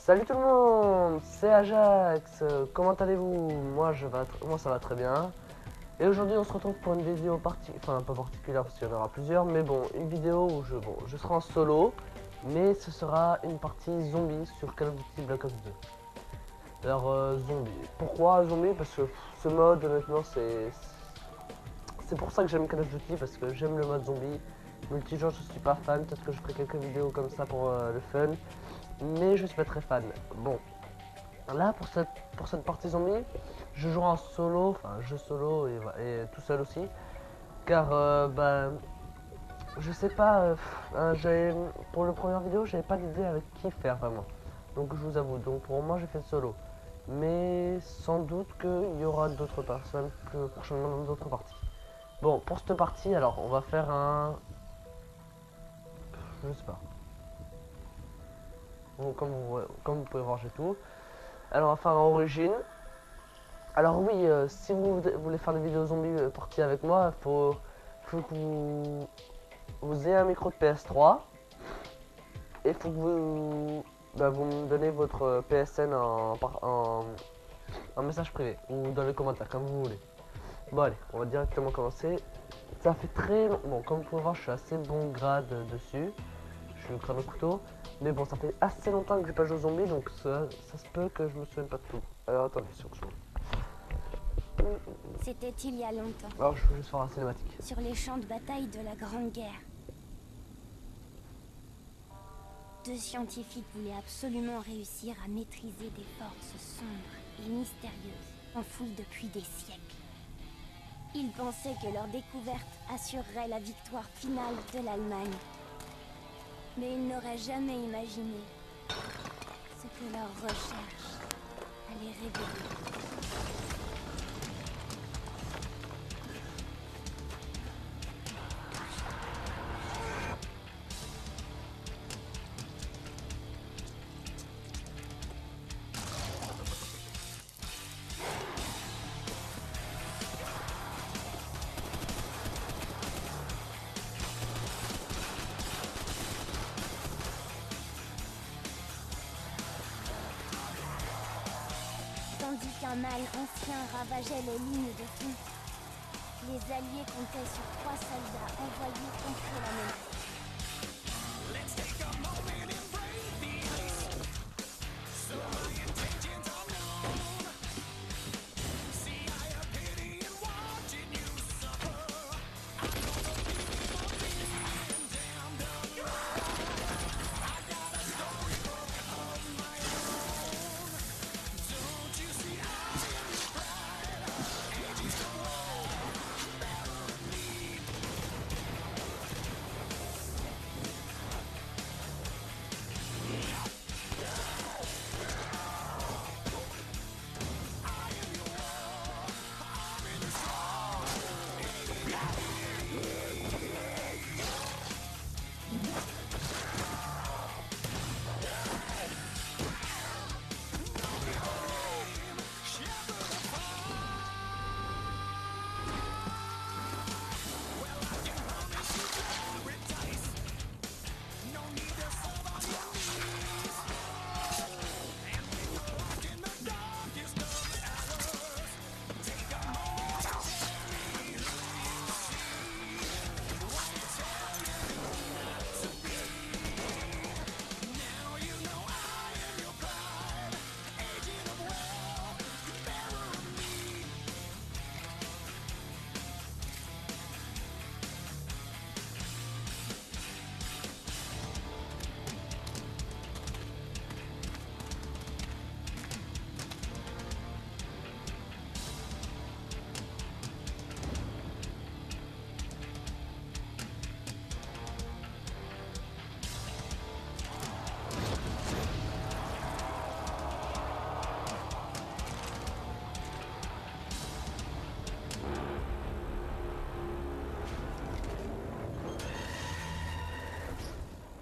Salut tout le monde, c'est Ajax. Comment allez-vous? Moi ça va très bien. Et aujourd'hui on se retrouve pour une vidéo enfin pas particulière parce qu'il y en aura plusieurs, mais bon, une vidéo où je serai en solo, mais ce sera une partie zombie sur Call of Duty Black Ops 2. Alors zombie. Pourquoi zombie? Parce que ce mode honnêtement c'est pour ça que j'aime Call of Duty, parce que j'aime le mode zombie. Multijoueur je suis pas fan, peut-être que je ferai quelques vidéos comme ça pour le fun. Mais je suis pas très fan. Bon, là pour cette partie zombie, je jouerai en solo, enfin jeu solo et tout seul aussi, car je sais pas, pour la première vidéo j'avais pas d'idée avec qui faire vraiment. Donc je vous avoue, donc pour moi j'ai fait solo, mais sans doute qu'il y aura d'autres personnes plus prochainement dans d'autres parties. Bon, pour cette partie, alors on va faire je sais pas. Bon, comme vous pouvez voir j'ai tout. Alors on va faire un origine. Alors oui, si vous voulez faire des vidéos zombies parties avec moi, faut que vous ayez un micro de PS3 et faut que vous me donnez votre PSN en message privé ou dans les commentaires, comme vous voulez. Bon allez, on va directement commencer. Ça fait très long. Bon, comme vous pouvez voir, je suis assez bon grade dessus. Je suis le crâne au couteau. Mais bon, ça fait assez longtemps que j'ai pas joué aux zombies, donc ça se peut que je me souvienne pas de tout. Alors attendez, sur ce C'était il y a longtemps, alors je vais juste faire la cinématique. sur les champs de bataille de la Grande Guerre. Deux scientifiques voulaient absolument réussir à maîtriser des forces sombres et mystérieuses, enfouies depuis des siècles. Ils pensaient que leur découverte assurerait la victoire finale de l'Allemagne. Mais ils n'auraient jamais imaginé ce que leur recherche allait révéler. Tandis qu'un mal ancien ravageait les lignes de front, les Alliés comptaient sur 3 soldats envoyés contre la menace.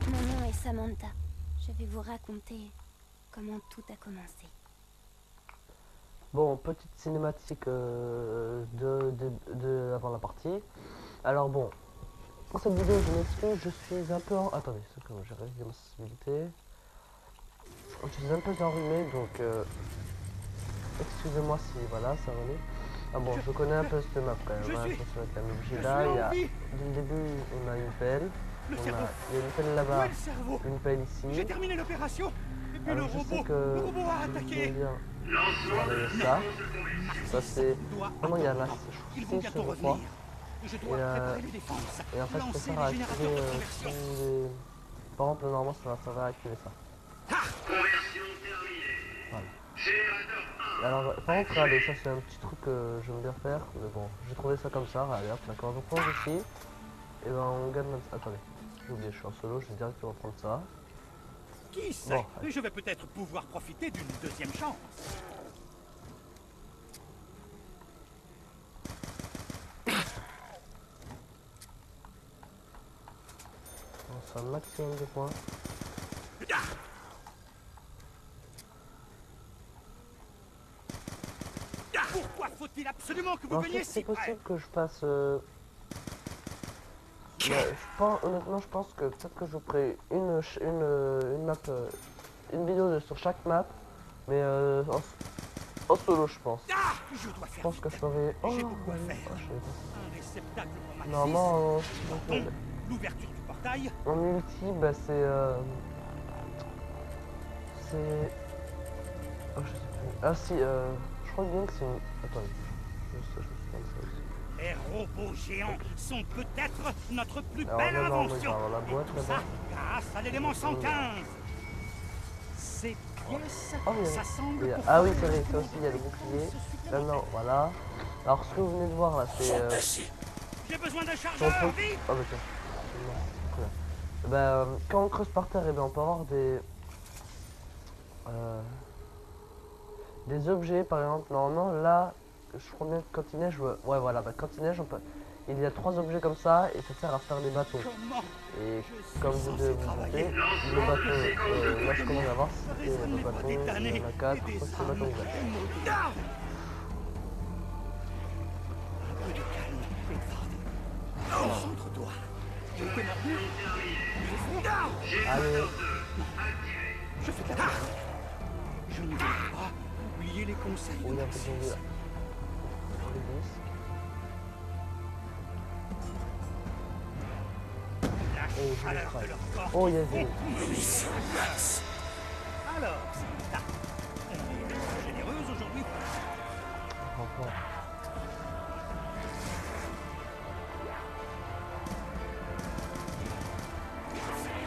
Mon nom est Samantha. Je vais vous raconter comment tout a commencé. Bon, petite cinématique avant la partie. Alors bon, pour cette vidéo, je m'excuse, je suis un peu en... Attendez, c'est que j'ai réglé ma sensibilité. Je suis un peu enrhumé, donc excusez-moi si voilà, ça va aller. Ah bon, je connais un peu cette map quand même. Voilà, je me suis avec la MJ là. Il y a, dès le début, on a une pelle. Il y a une pelle là-bas, une pelle ici. J'ai terminé l'opération. Et puis Alors je sais que le robot a je attaqué. me bien travailler ça. Ça c'est vraiment il y a là, Ils vont bientôt je revenir. crois. Je dois préparer les défenses. Et en fait, je Lancer préfère les activer générateurs de conversion. tous les... Par exemple, normalement, ça va servir à activer ça. Conversion terminée. Voilà. Générateur 1. Alors, par contre, allez, ça c'est un petit truc que j'aime bien faire. Mais bon, j'ai trouvé ça comme ça. Allez, hop, d'accord. Donc, on ici. Et ben, on gagne même... Attendez, j'ai oublié, je suis en solo. Je vais directement prendre ça. Qui sait, Bon, je vais peut-être pouvoir profiter d'une deuxième chance. on fait un maximum de points. Pourquoi faut-il absolument que vous En veniez fait, c'est si près? possible que je passe... mais je pense, honnêtement, je pense que peut-être que je vous ferai une map, une vidéo sur chaque map, mais en solo, je pense. Ah, je dois Je faire pense vite. que je ferai... Oh, J'ai beaucoup à faire. je sais pas. Un réceptacle pour ma Normalement, Bon, l'ouverture du portail. en multi, bah c'est... c'est... Oh, je sais plus. Ah si, je crois bien que c'est une... Attendez, je me souviens de ça aussi. Les robots géants sont peut-être notre plus Alors, belle là, non, invention. mais dans la boîte, Et tout ça là-bas. grâce à l'élément 115. Ces pièces, Oh, il y a- ça semble il y a- pour Ah oui, faire c'est vrai, une ça aussi, il y a le bouclier. ce Là, non, voilà. Alors, ce que vous venez de voir, là, c'est... J'ai besoin d'un Son chargeur, truc. vite. Oh, bah tiens. C'est cool. Bah, quand on creuse par terre, eh ben, on peut avoir des objets, par exemple. Normalement, là, je crois bien que quand il neige, ouais, voilà, bah, quand il neige, on peut... il y a 3 objets comme ça, et ça sert à faire des bateaux. Comment Et je suis comme vous censé devez vous travailler? douter, le bateau, là, je commence à voir si c'était Raisonne le n'est pas bateau, des il y damnés en a 4, et je crois des que c'est le bateau âmes ouvert. maudits. Un peu de calme, Pickford. Concentre-toi. T'es mordu? Allez, Je fais de la place. Je ne veux pas oublier les conseils de oui, un peu de Maxis. zombie là. Les 10. La Oh, je chaleur le de leur corps. Oh, il y a des... Alors, Santa, on est généreuse aujourd'hui. Encore.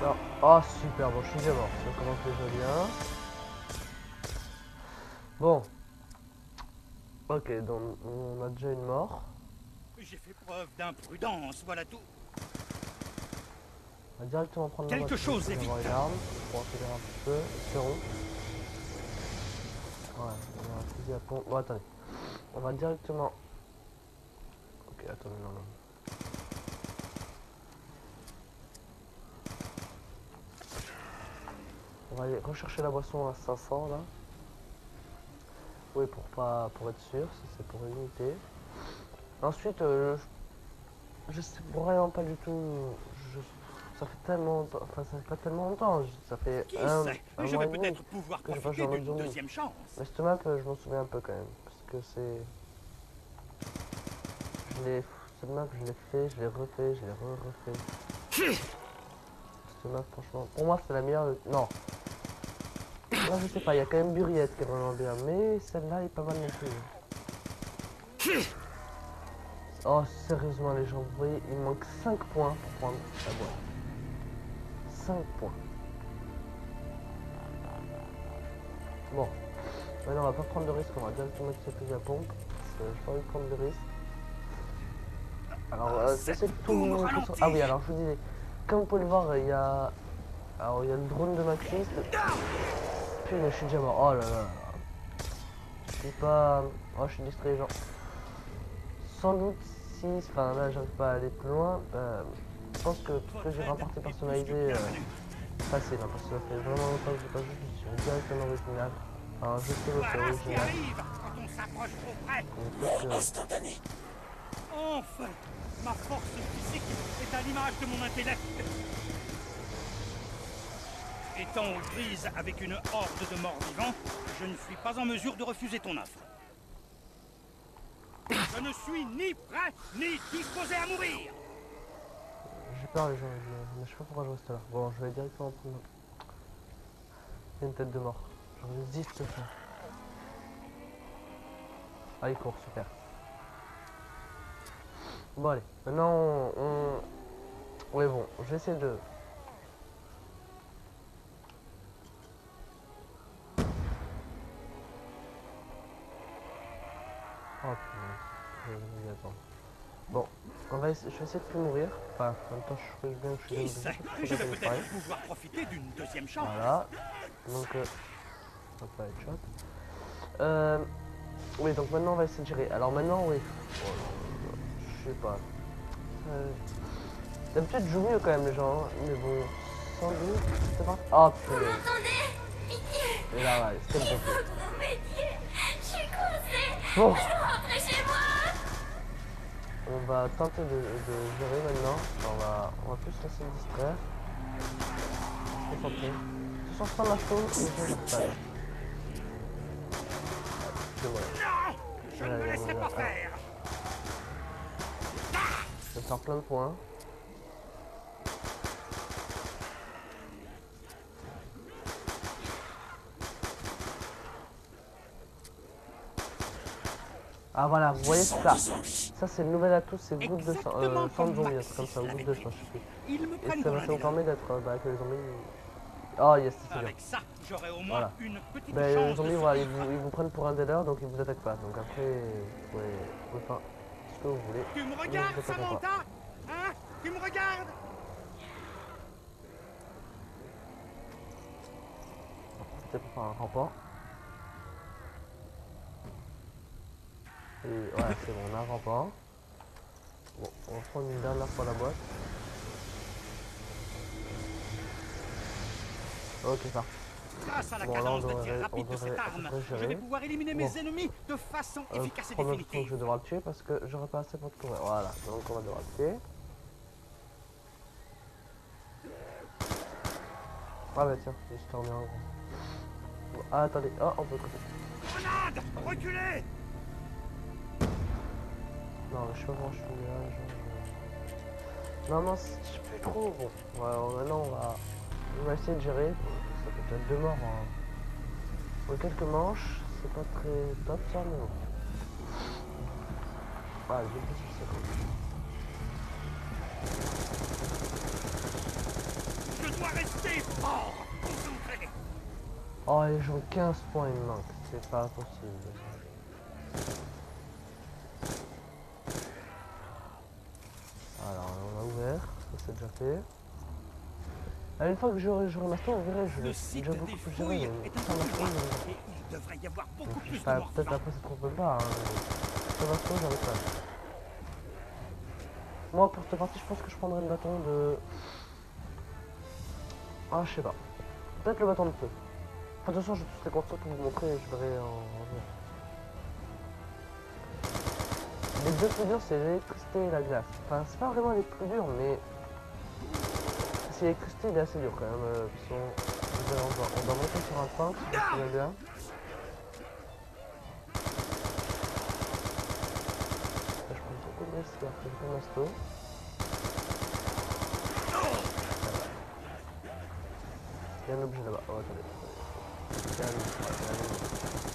Non. Oh super, bon je suis déjà mort, ça commence déjà bien. Bon. Ok, donc on a déjà une mort. J'ai fait preuve d'imprudence, voilà tout. On va directement prendre la Quelque voiture chose pour est avoir vite. une arme, pour accélérer un petit peu, espérons. Ouais, on a un fusil à pompe. Bon attendez. On va directement... Ok, attendez, non, non. On va aller rechercher la boisson à 500 là. Oui, pour être sûr, si c'est pour une unité. Ensuite, je sais vraiment pas du tout. Ça fait tellement longtemps, enfin ça fait pas tellement longtemps, ça fait Qui un sait, mois je et vais demi peut-être pouvoir que j'ai pas profiter joué en mode d'une zombie. deuxième chance. Mais cette map, je m'en souviens un peu quand même, parce que c'est... Cette map, je l'ai fait, je l'ai refait, je l'ai refait. Cette map, franchement, pour moi c'est la meilleure... Non. Moi je sais pas, il y a quand même Buriette qui est vraiment bien, mais celle-là est pas mal non plus. Oh sérieusement les gens, vous voyez, il manque 5 points pour prendre la boîte. 5 points. Bon, maintenant on va pas prendre de risque, on va directement utiliser plus la pompe, parce que j'ai pas envie de prendre de risque. Alors c'est tout le monde qui sont... Ah oui, alors je vous disais, comme vous pouvez le voir, il y a... Alors il y a le drone de Maxis. Putain, je suis déjà mort, oh là là. Je suis pas... Oh, je suis distrait, genre. Sans doute si... Enfin là, j'arrive pas à aller plus loin. Je pense que tout ce que j'ai remporté personnalisé... facile, hein, parce que ça fait vraiment longtemps que j'ai pas joué, je suis directement original. Alors je sais le Voilà ce qui original. arrive quand on s'approche trop près. Instantané. Enfin, ma force physique est à l'image de mon intellect. Étant aux prises avec une horde de morts vivants, je ne suis pas en mesure de refuser ton offre. Je ne suis ni prêt, ni disposé à mourir. J'ai peur les gens, mais je sais pas pourquoi je reste là. Bon, je vais directement prendre une tête de mort. Je résiste ça. Ah, il court, super. Bon, allez, maintenant on... Oui, bon, je vais essayer de... Oh putain, attends. Bon, je vais essayer de plus mourir. Enfin, en même temps, je suis bien, Qui sait, je vais peut-être pouvoir profiter d'une deuxième chance. Voilà. Donc, on va pas headshot. Oui, donc maintenant on va essayer de gérer. Alors maintenant, oui. Je sais pas. D'habitude, je joue mieux quand même les gens, hein. Mais bon, sans doute, c'est parti. Oh putain. Vous m'entendez? Pitié! Et là, ouais, c'était le bon. Faut que vous m'aidiez! Je suis coincée! Bon, Je veux rentrer chez moi! on va tenter de gérer maintenant. On va plus se laisser distraire. Se concentrer. Se sens pas la chose, mais je ne pas. Non, je ne me laisserai pas faire. Je vais faire plein de points. Ah voilà, vous voyez ça. Ça c'est le nouvel atout, c'est goutte de sang. Sang de zombie, c'est comme ça, goutte de sang, je sais plus. Ils me Et prennent ça pour va un nous dealer. permettre d'être avec les zombies. Oh yes, c'est bien. Avec ça, j'aurai au moins Voilà. une petite Ben, les chance zombies, de voilà, survivre. ils vous prennent pour un dealer, donc ils vous attaquent pas. Donc après, vous pouvez faire ce que vous voulez. Tu me Ils regardes, vous attaqueront pas. Samantha? Hein? Tu me regardes? Profitez pour faire un rampant. Et ouais, c'est bon, on a un rampant. Bon, on va prendre une dernière fois la boîte. Ok, ça. Grâce à la Bon, là, cadence on de devrait- tir rapide on de cette devrait arme, à peu près je vais gérer. pouvoir éliminer Bon. mes ennemis de façon efficace et Première fois que je définitive. vais devoir le tuer parce que j'aurais pas assez pour te courir. Voilà, donc on va devoir le tuer. Ah bah tiens, je te remets un gros. Bon, ah attendez, oh on peut le côté. Grenade! Reculez! Non, mais je sais pas comment je suis là. Non, non, je sais plus trop. Bon, ouais, maintenant on va essayer de gérer. Ça peut être 2 morts en quelques manches. C'est pas très top ça, mais bon. Ah, j'ai plus sur ça. Je dois rester fort, concentré. Oh, les gens, 15 points il me manque. C'est pas possible. Alors, on a ouvert. Ça, c'est déjà fait. Une fois que j'aurai master, on verra, je Le vais site déjà des beaucoup plus fouilles gérer. est un peu plus loin, et il devrait y avoir beaucoup plus de morts Peut-être vivants. après ça trompe pas. Ce bâton, j'arrive pas. Moi, pour cette partie, je pense que je prendrai le bâton de... Ah, je sais pas. Peut-être le bâton de feu. Enfin, de toute façon, je serai construit pour vous montrer et je verrai en jeu. Les deux plus durs, c'est l'électricité et la glace. Enfin, c'est pas vraiment les plus durs, mais... Si l'électricité, il est assez dur quand même. On doit monter sur un tank, si je me souviens bien. Là, je prends beaucoup de risques, alors que j'ai pas masto. Il y a un objet là-bas. Oh, attendez. Il y a un objet.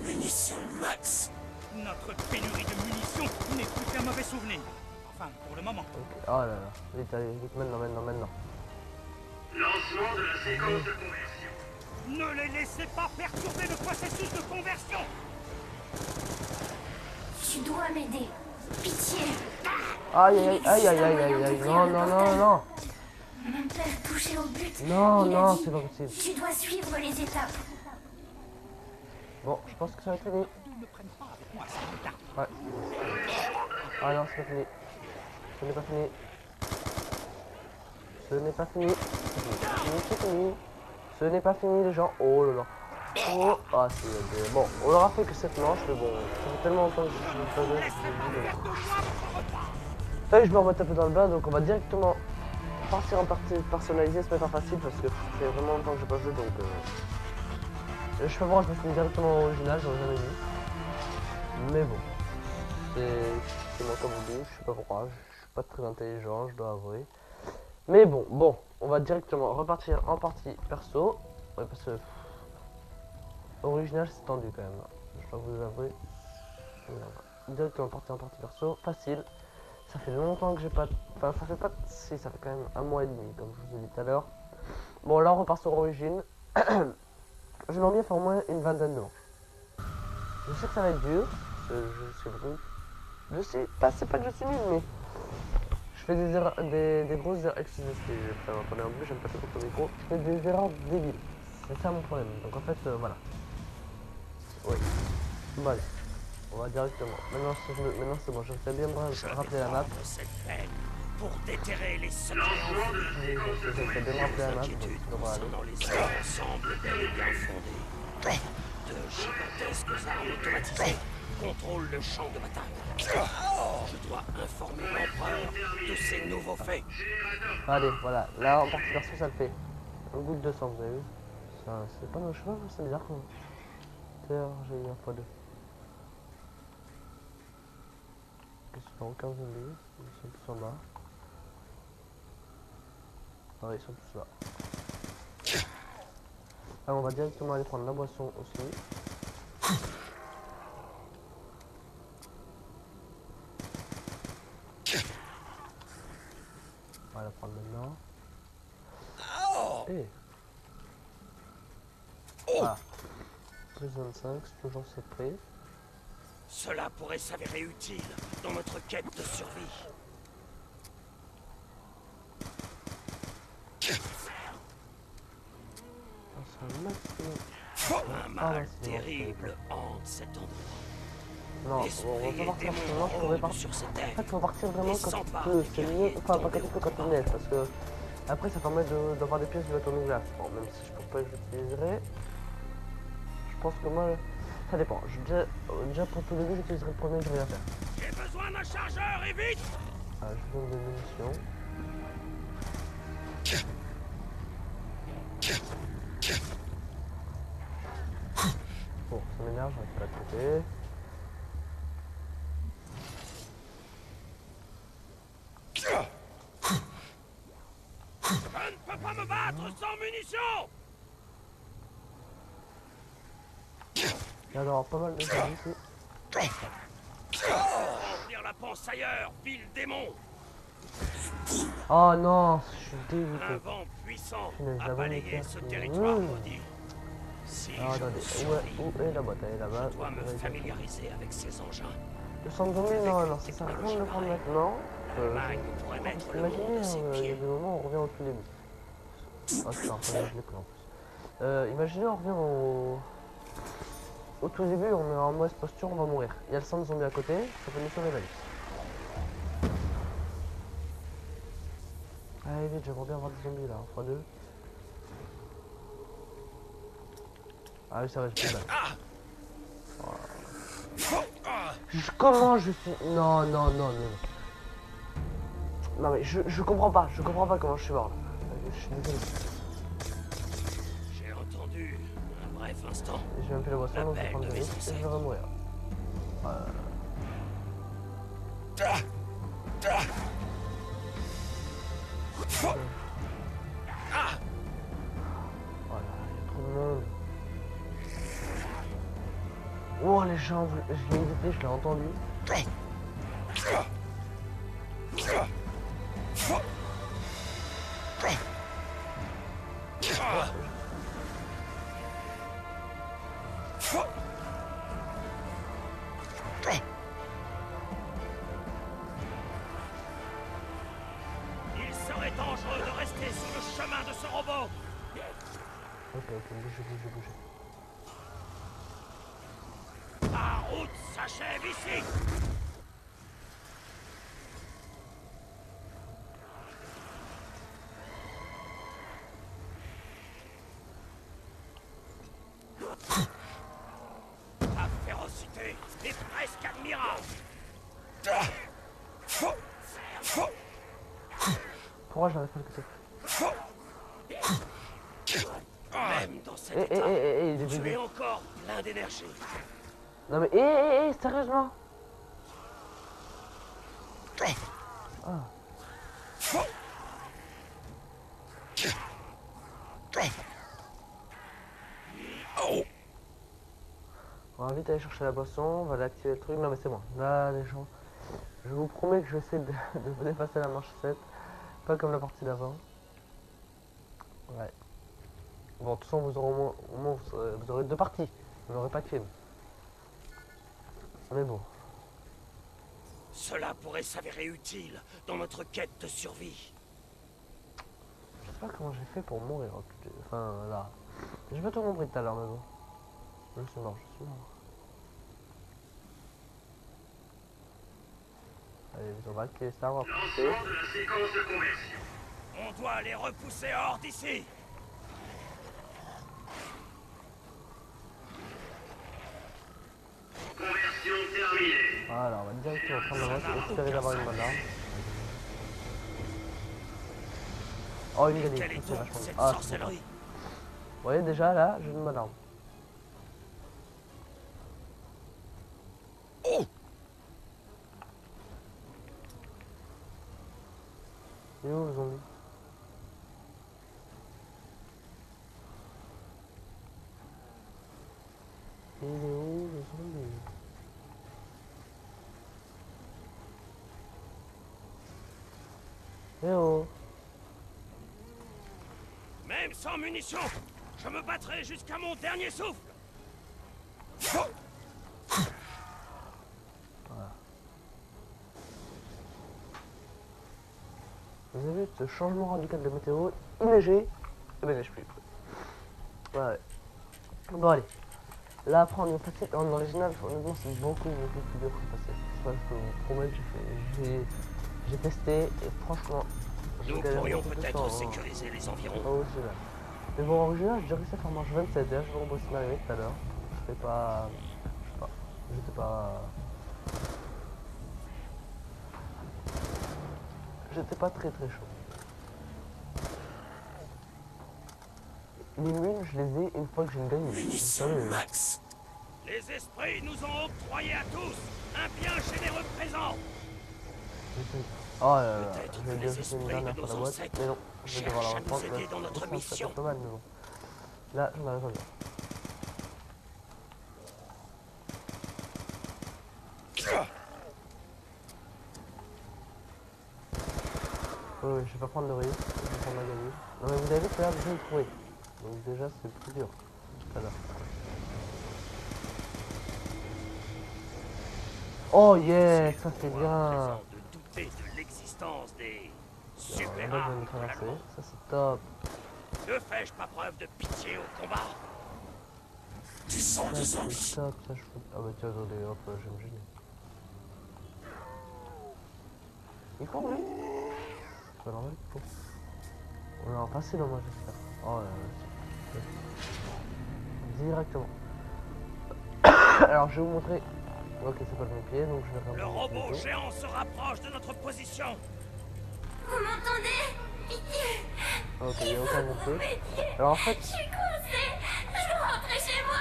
Munitions max. Notre pénurie de munitions n'est plus qu'un mauvais souvenir. Enfin, pour le moment. Ok. Oh là là. Vite, allez, vite, maintenant. Lancement de la séquence de conversion. Ne les laissez pas perturber le processus de conversion. Tu dois m'aider. Pitié. Aïe. Non. Mon père touché au but. Non, Il a non, dit, c'est pas possible. tu dois suivre les étapes. Bon, je pense que ça va être fini. Ne me prennent pas avec moi, Samantha. Ouais. Ah non, c'est pas fini. Ce n'est pas fini. Ce n'est pas fini. C'est fini. Ce n'est pas fini, les gens. Oh là là. Oh. Ah, c'est... Bon, on aura fait que cette manche, mais bon, ça fait tellement longtemps que je ne Vous pas ne laisserez pas faire de moi votre repas. Là, je me remets un peu dans le bain, donc on va directement partir en partie personnalisée, se mettre en facile parce que c'est vraiment longtemps que j'ai pas joué, donc je peux voir, je me suis mis directement en original, j'aurais jamais dit. Mais bon, c'est mon cas voulu, je sais pas pourquoi, je suis pas très intelligent, je dois avouer. Mais bon, on va directement repartir en partie perso. Ouais, parce que original c'est tendu quand même, je dois vous avouer. Directement partir en partie perso, facile. Ça fait longtemps que j'ai pas... Enfin, ça fait pas... Si, ça fait quand même 1 mois et demi, comme je vous ai dit tout à l'heure. Bon, là, on repart sur Origine. J'aimerais bien faire au moins une vingtaine de manches. Je sais que ça va être dur. Je suis brut. Je sais pas, c'est pas que je suis nul, mais... Je fais des erreurs... Des grosses erreurs... Excusez-moi, je vais parler en plus, j'aime pas trop le micro. Je fais des erreurs débiles. C'est ça mon problème. Donc, en fait, voilà. Oui. Bon, allez. On va directement. Maintenant c'est bon, je sais bien me rappeler la map. Pour déterrer les secrets Je sais bien me rappeler la map. concernant les ensemble bel et bien fondés. De gigantesques armes automatisées contrôlent le champ de bataille. Je dois informer l'empereur de ces nouveaux faits. Allez, voilà. Là, en partie perso, ça le fait. Un goût de 200, vous avez vu. Ça, c'est pas nos cheveux, c'est bizarre quand même. D'ailleurs, j'ai eu un fois 2. Ils sont aucun zombie, ils sont tous en bas. Ah oui, ils sont tous là. Alors on va directement aller prendre la boisson aussi. On va la prendre maintenant. Et voilà. Plus 25, c'est toujours ce prix. Cela pourrait s'avérer utile dans notre quête de survie. Un mal terrible hante cet endroit. Non, on va partir maintenant, je pourrais partir. En fait, on va partir vraiment quand il pleut, c'est mieux, enfin pas quand il pleut, quand il neige, parce que après ça permet d'avoir des pièces de bâton de glace. Bon, même si je pense pas que je l'utiliserai, je pense que moi, ça dépend. Déjà pour tout début, j'utiliserai le premier, je vais rien faire. J'ai besoin d'un chargeur et vite! Ah, je donne des munitions. Bon, ça m'énerve, je vais pas de côté. Je ne peux pas me battre sans munitions! Il y a d'avoir pas mal de choses ici. Remplir la panse ailleurs, vil démon! Oh non, je suis Un dégoûté. vent puissant Punaise, a la balayé bonne ce éclair. territoire maudit. Si Alors je attendez, veux survivre, où est la boîte? Elle est là-bas. je dois me familiariser avec ces engins. Le centre zombie, non, ça sert à rien de le prendre maintenant. L'Allemagne pourrait mettre le monde Imaginez, à ses il y a pieds. des moments où on revient au tout début. Ah, c'est un peu imaginé que en plus. Imaginez, on revient au tout début, on est en mauvaise posture, on va mourir. Il y a le centre zombie à côté, ça peut nous sauver la vie. Allez vite, j'aimerais bien avoir des zombies là, en x2. Ah oui, ça va, je peux pas. Comment je suis... Non, non, non, non. Non mais je comprends pas comment je suis mort là. Je suis désolé. J'ai entendu un bref instant. J'ai même fait la boisson, donc je vais prendre de risques et je vais mourir. Voilà, il y a trop de monde. Oh les gens, je l'ai évité, je l'ai entendu. Il serait dangereux de rester sur le chemin de ce robot. Ok, bougez. La route s'achève ici. Ta férocité est presque admirable. Oh, j'arrive pas à le côté. Même dans cet Il état, est tu es bébé. encore plein d'énergie. Non mais, sérieusement. Ah. On va vite aller chercher la boisson, on va aller activer le truc. Non mais c'est bon, là les gens, je vous promets que je vais essayer de vous dépasser la manche 7. Pas comme la partie d'avant. Ouais. Bon, de toute façon, vous aurez au moins vous aurez 2 parties. Vous n'aurez pas de film. Mais bon. Cela pourrait s'avérer utile dans notre quête de survie. Je sais pas comment j'ai fait pour mourir. Enfin, là. J'ai pas tout compris tout à l'heure, mais bon. Je suis mort, je suis mort. Allez, on va activer ça, on va pousser. Lancement de la séquence de conversion. On doit les repousser hors d'ici. Conversion terminée. Voilà, on va directement prendre la voie, espérer d'avoir une bonne arme. Oh, une Quelle grenade, est c'est donc vachement bien. cette Ah, c'est bon. sorcellerie? Vous voyez, déjà là, j'ai une bonne arme. Oh! Il est où le zombie? Il est où le zombie? Eh oh! Même sans munitions, je me battrai jusqu'à mon dernier souffle. Vous avez vu ce changement radical de météo, il neigeait, et ben il neige plus. Ouais. Bon allez. Là après on est facile, en original, honnêtement c'est beaucoup plus dur que passer. Ça je peux vous promettre, j'ai testé et franchement, Nous galère pourrions beaucoup de peut-être temps, hein. sécuriser les environs. Pas original. Mais bon, en original, j'ai réussi à faire manche 27. D'ailleurs, je vous rembourse ma tout à l'heure. C'était pas. Je sais pas. J'étais pas. J'étais pas très chaud. Les mines, je les ai une fois que j'ai une gagne. Munitions max. Les esprits nous ont octroyé à tous un bien généreux présent. Oh là là, Peut-être je vais que déjà les faire une esprits dernière de fois nos la boîte. ancêtres Mais non, je vais devoir la cherchent à nous reprendre. aider dans notre Ça mission. fait pas mal, mais bon. Là, j'en avais pas bien. Oui, je vais pas prendre le risque, je vais prendre la gagne. Non mais vous avez vu que là, je vais le trouver. Donc déjà, c'est plus dur. Tout à l'heure. Oh yeah, ça c'est bien. Présent de douter de l'existence des super Là, je vais me armes de la traverser. loi. Ça c'est top. Ne fais-je pas preuve de pitié au combat? Du sang Ça de c'est zombie. top, ça je fous. Ah bah tiens, attendez, hop, je vais me gêner. Il court lui? C'est pas normal qu'il court. On est en passé dans moi j'espère. Oh là là, c'est... Directement. Alors je vais vous montrer. Ok, c'est pas le bon pied, donc je vais Le remonter robot le pied. géant se rapproche de notre position. Vous m'entendez? Pitié! Ok, il n'y a aucun bon pied. Alors en fait... Je suis coincée! Je veux rentrer chez moi!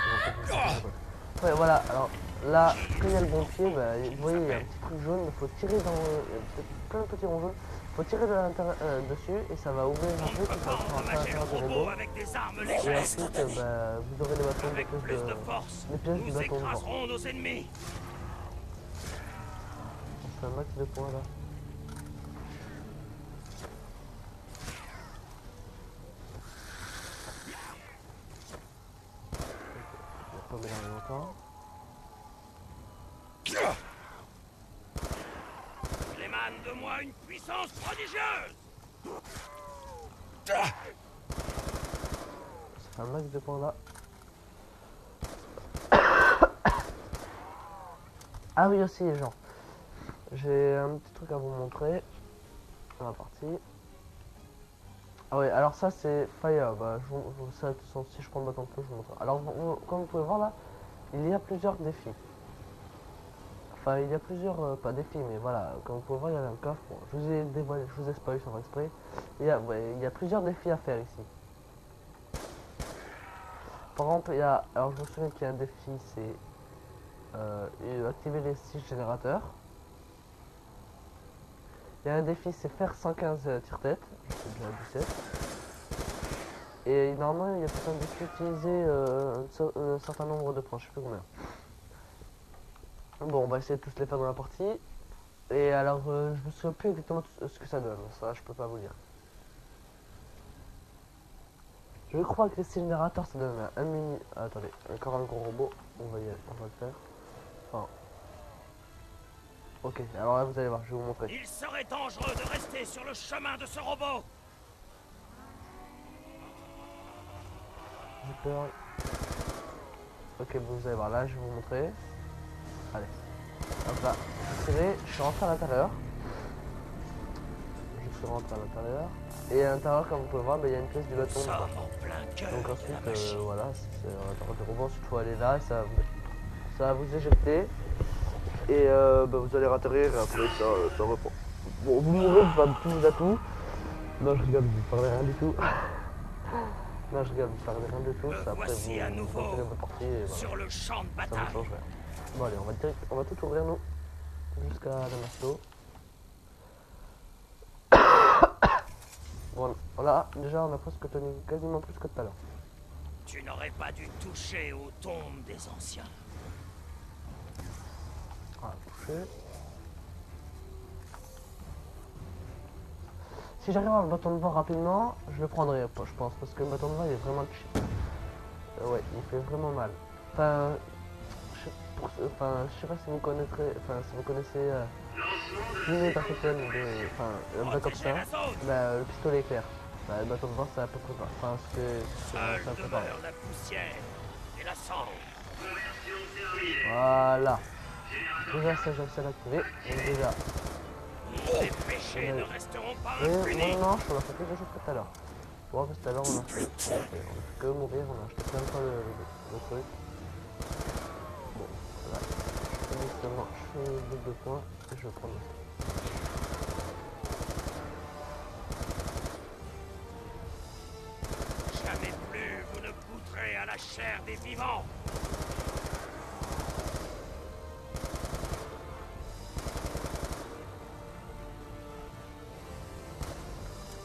Ouais, voilà, alors là, quand il y a le bon pied, bah, vous voyez, il y a un petit truc jaune, il faut tirer dans. Il y a plein de petits ronds jaunes, il faut tirer de l'intérieur dessus et ça va ouvrir un On ne truc peut qui pas va faire endommager le l'intérieur du robot robot. avec des armes Et légères. ensuite, bah, vous aurez des bâtons, Avec plus de force, des pièces du nous bâton de vent. écraserons nos ennemis. On fait un max de points là. On va pas m'énerver longtemps. Il émane de moi une puissance prodigieuse. Ça fait un max de points là. Ah oui aussi les gens. J'ai un petit truc à vous montrer. Dans la partie. Ah oui, alors ça c'est Fire. Bah, ça, de toute façon, si je prends le bâton de feu, je vous montre. Alors comme vous pouvez voir là, il y a plusieurs défis. Enfin, il y a plusieurs, pas défis, mais voilà, comme vous pouvez voir, il y a un coffre. Bon, je vous ai dévoilé, je vous ai spoilé sans faire exprès. Ouais, il y a plusieurs défis à faire ici. Par exemple, il y a, alors je me souviens qu'il y a un défi, c'est activer les 6 générateurs. Il y a un défi, c'est faire 115 tire-tête, c'est déjà 17. Et normalement, il y a peut-être un défi utiliser un certain nombre de points, je sais plus combien. Bon, on va essayer de tous les faire dans la partie. Et alors, je me souviens plus exactement ce que ça donne, ça je peux pas vous dire. Je crois que les 6 générateurs ça donne un mini... Ah, attendez, encore un gros robot, on va le faire. Enfin... Ok, alors là vous allez voir, je vais vous montrer. Il serait dangereux de rester sur le chemin de ce robot. J'ai peur. Ok, bon, vous allez voir, là je vais vous montrer. Allez. Hop là, je suis rentré à l'intérieur. Je suis rentré à l'intérieur. Et à l'intérieur, comme vous pouvez voir, il y a une pièce du bâton. Donc ensuite, voilà, c'est à l'intérieur du robot, ensuite il faut aller là, et ça va vous éjecter. Et vous allez ratterrir et après ça reprend. Bon, vous mourrez pas tout à tout. Non, je rigole, vous parlez rien du tout. Non, je rigole, vous parlez rien du tout. Ça, après, Voici à nouveau continuez votre partie et voilà. sur le champ de Ça ne bataille. change rien. Bon, allez, on va tout ouvrir, nous. Jusqu'à la masto. Bon, là, déjà, on a presque tenu quasiment plus que tout à l'heure. Tu n'aurais pas dû toucher aux tombes des anciens. Voilà, toucher. Si j'arrive à avoir le bâton de vent rapidement, je le prendrai, je pense, parce que le bâton de vent il est vraiment cheap. Ouais, il fait vraiment mal. Enfin, je sais pas si vous connaîtrez, si vous connaissez l'unité perfectionne de, un comme ça, le pistolet éclair. Le bâton de vent c'est à peu près pas. Enfin, c'est un Seul peu pareil. demeure la poussière et la cendre. Conversion terminée. Voilà. Déjà ça j'ai réussi à l'activer. Donc déjà. Les péchés ne resteront pas Et impunis. non, on a fait plus de choses que tout à l'heure. Bon, parce que tout à l'heure on a fait que mourir, on a acheté plein de fois le truc. Bon, voilà. Justement, je fais le double point et je prends le... Jamais plus vous ne goûterez à la chair des vivants.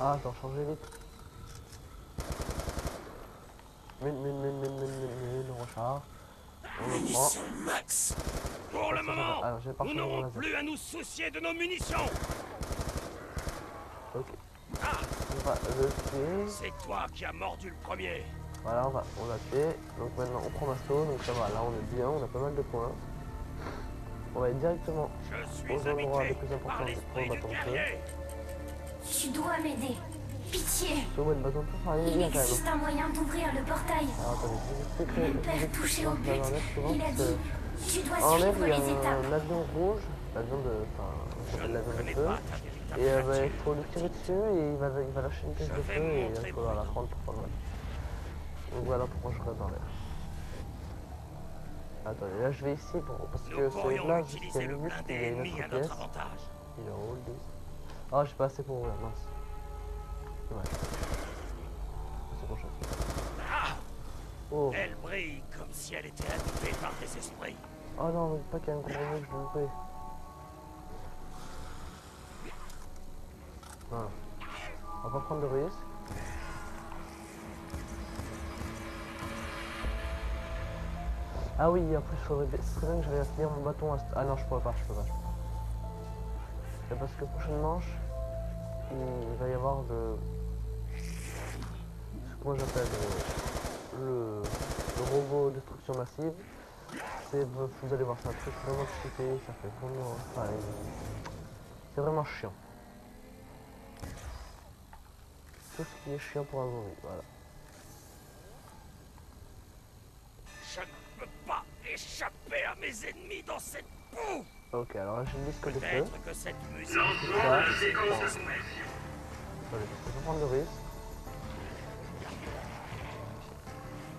Ah, je dois changer vite. On recharge. On le prend. Max. Pour le moment, Alors, j'ai pas nous changé mon n'aurons laser. plus à nous soucier de nos munitions. Ok. Ah, On va le tuer. c'est toi qui as mordu le premier. Voilà, on l'a tué. Donc maintenant on prend Masto. Donc ça va, là on est bien, on a pas mal de points. On va aller directement Je suis aux endroits les habité plus par importants pour l'esprit le du bâton de feu. Tu guerrier. dois m'aider. Pitié. Sur le bâton de feu, ça Il bien quand même. existe un moyen d'ouvrir le portail. Alors attendez, je vous explique Mon père touché au but. souvent Il a parce dit, que tu dois en mer suivre il y a les étapes. un avion rouge, l'avion de. Enfin, on Je s'appelle ne l'avion de connais feu. pas ta véritable Et nature. il faut lui tirer dessus et il va lâcher une pièce Je de vais feu et montrer il faut la Bruno. prendre pour prendre. Donc voilà pourquoi je regarde dans l'air. Attendez, là je vais ici parce que Nous c'est pourrions là utiliser jusqu'à le limite blindé il y a une ennemi à autre pièce. notre avantage. Il est en haut le 10. Ah j'ai pas assez pour ouvrir, mince. Dommage. C'est bon chose. Ah, Oh. elle brille comme si elle était habitée par des esprits. Oh non, pas qu'il y a un gros robot que je vais louper. Voilà. On va pas prendre de risque. Ah oui, en plus, ce serait bien que j'avais à tenir mon bâton à... Ah non, je peux pas. C'est parce que prochaine manche, il va y avoir comment j'appelle le robot destruction massive. Vous allez voir, c'est un truc vraiment cheaté, ça fait vraiment... Enfin, c'est vraiment chiant. Tout ce qui est chiant pour un gorille, voilà. Je ne peux pas échapper à mes ennemis dans cette boue. Ok, alors là j'ai une liste de feu. Peut-être que cette musique... Lancement de séquence de conversion. Attendez, je vais prendre le risque.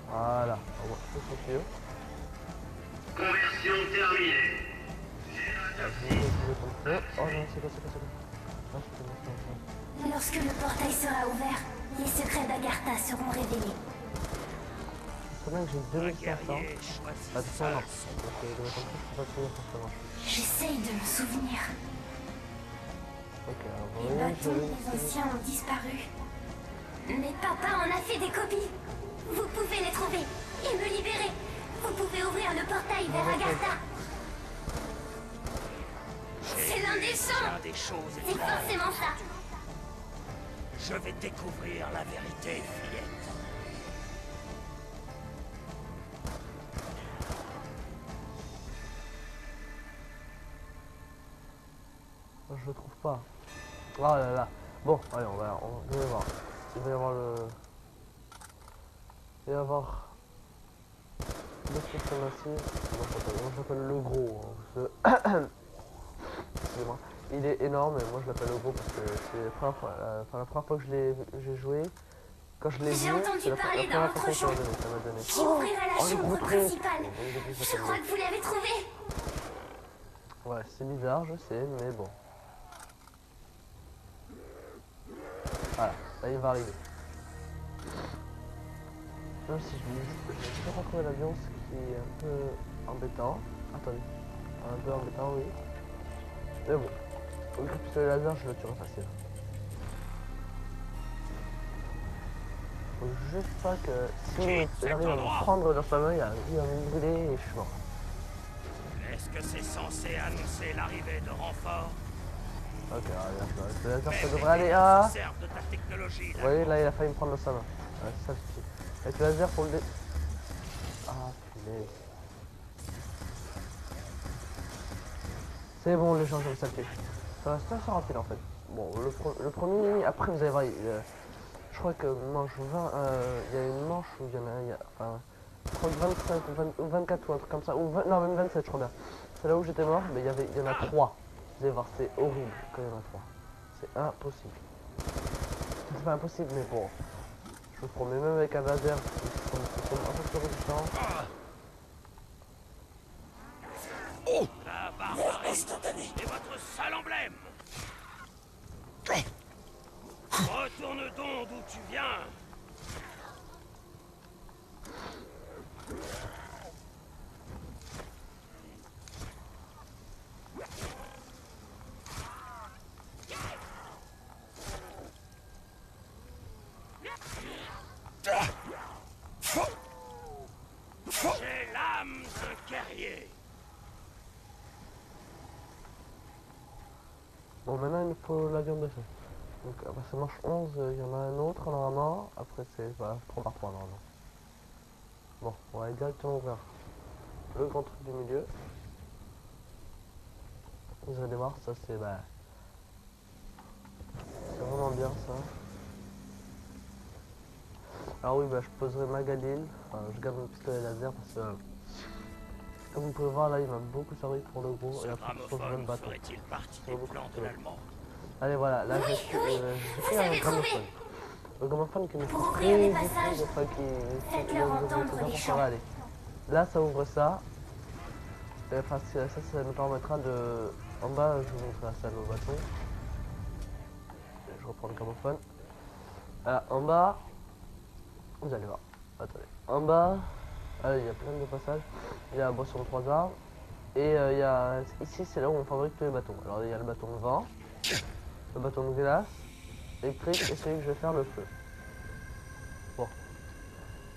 Voilà, on va tout sortir. Conversion terminée. Oh non, c'est quoi, c'est quoi, c'est quoi? Ah, je peux mettre ça. Lorsque le portail sera ouvert, les secrets d'Agartha seront révélés. C'est bien que j'ai deux Un mystères, ça. guerrier choisit Ah, tout ça, non. seul son Donc, de mettre comme ça, je peux pas trouver forcément. J'essaye de me souvenir. Ok, alors, Les oui, je bâtons vais des anciens ont disparu. Mais papa en a fait des copies. Vous pouvez les trouver et me libérer. Vous pouvez ouvrir le portail vers Agartha. C'est l'un des champs. L'un des choses C'est étranges. forcément ça. Je vais découvrir la vérité, fillette. Je le trouve pas. Oh là là. Bon, allez, on va voir. Il va y avoir le... Il va y avoir... Destruction massive. Moi je l'appelle le gros. Hein, parce que... Excusez-moi. Il est énorme et moi je l'appelle le gros parce que c'est la première fois, la première fois que j'ai joué. Quand je l'ai vu, J'ai entendu c'est la parler première d'un fois que ça autre m'a donné. Qui ouvrira la Oh, le chambre gros truc. principale. Bon, donc, Je crois que vous l'avez trouvé. Ouais, c'est bizarre, je sais, mais bon. Voilà, là il va arriver. Même si je vais retrouver l'avion, ce qui est un peu embêtant. Attendez, un peu embêtant, oui. Mais bon, le pistolet laser, je le tuerai facile. Faut juste pas que si il arrive à me prendre dans sa main, il va me brûler et je suis mort. Est-ce que c'est censé annoncer l'arrivée de renforts? Ok, allez, le laser, ça devrait aller. Ah! Serve de ta technologie, Vous voyez, là il a failli me prendre dans sa main. Ouais, c'est ça le souci. Avec le laser pour le dé... Ah, punaise. C'est bon, les gens, je vais me salter. Ça va se faire rapide en fait. Bon, le premier, après vous allez voir, je crois que manche 20, il y a une manche où il y en a, enfin, je crois que 25 ou 24 ou un truc comme ça, ou 20, non même 27 je crois bien. C'est là où j'étais mort, mais il y en a 3. Vous allez voir, c'est horrible quand il y en a 3. C'est impossible. C'est pas impossible, mais bon. Je vous promets, même avec un laser, ils sont un peu plus résistants. La barbarie instantanée est votre seul emblème. Retourne donc d'où tu viens. J'ai l'âme d'un guerrier. Bon, maintenant il nous faut l'avion de feu. Donc après c'est manche 11, il y en a un autre normalement. Après c'est voilà, 3 par 3 normalement. Bon, on va aller directement ouvrir le grand truc du milieu. Vous allez voir, ça c'est c'est vraiment bien ça. Alors oui, je poserai ma Galil. Enfin, je garde mon pistolet laser parce que comme vous pouvez voir là, il m'a beaucoup servi pour le gros. Ce Et après je poserai le gramophone bâton. ferait-il partie des plans de l'Allemand? Allez voilà, là j'ai pris un gramophone. Le gramophone qui nous Pour fait ouvrir les très passages, utile, enfin qui faites-leur entendre les chants. Allez. Là ça ouvre ça. Et, enfin ça nous permettra de... En bas je vous montrerai la salle au bâton. Je reprends le gramophone. En bas, vous allez voir. Attendez. En bas, il y a plein de passages. Il y a la boisson de 3 arbres. Et il y a... Ici c'est là où on fabrique tous les bâtons. Alors il y a le bâton de vent, le bâton de glace, électrique et celui que je vais faire le feu. Bon.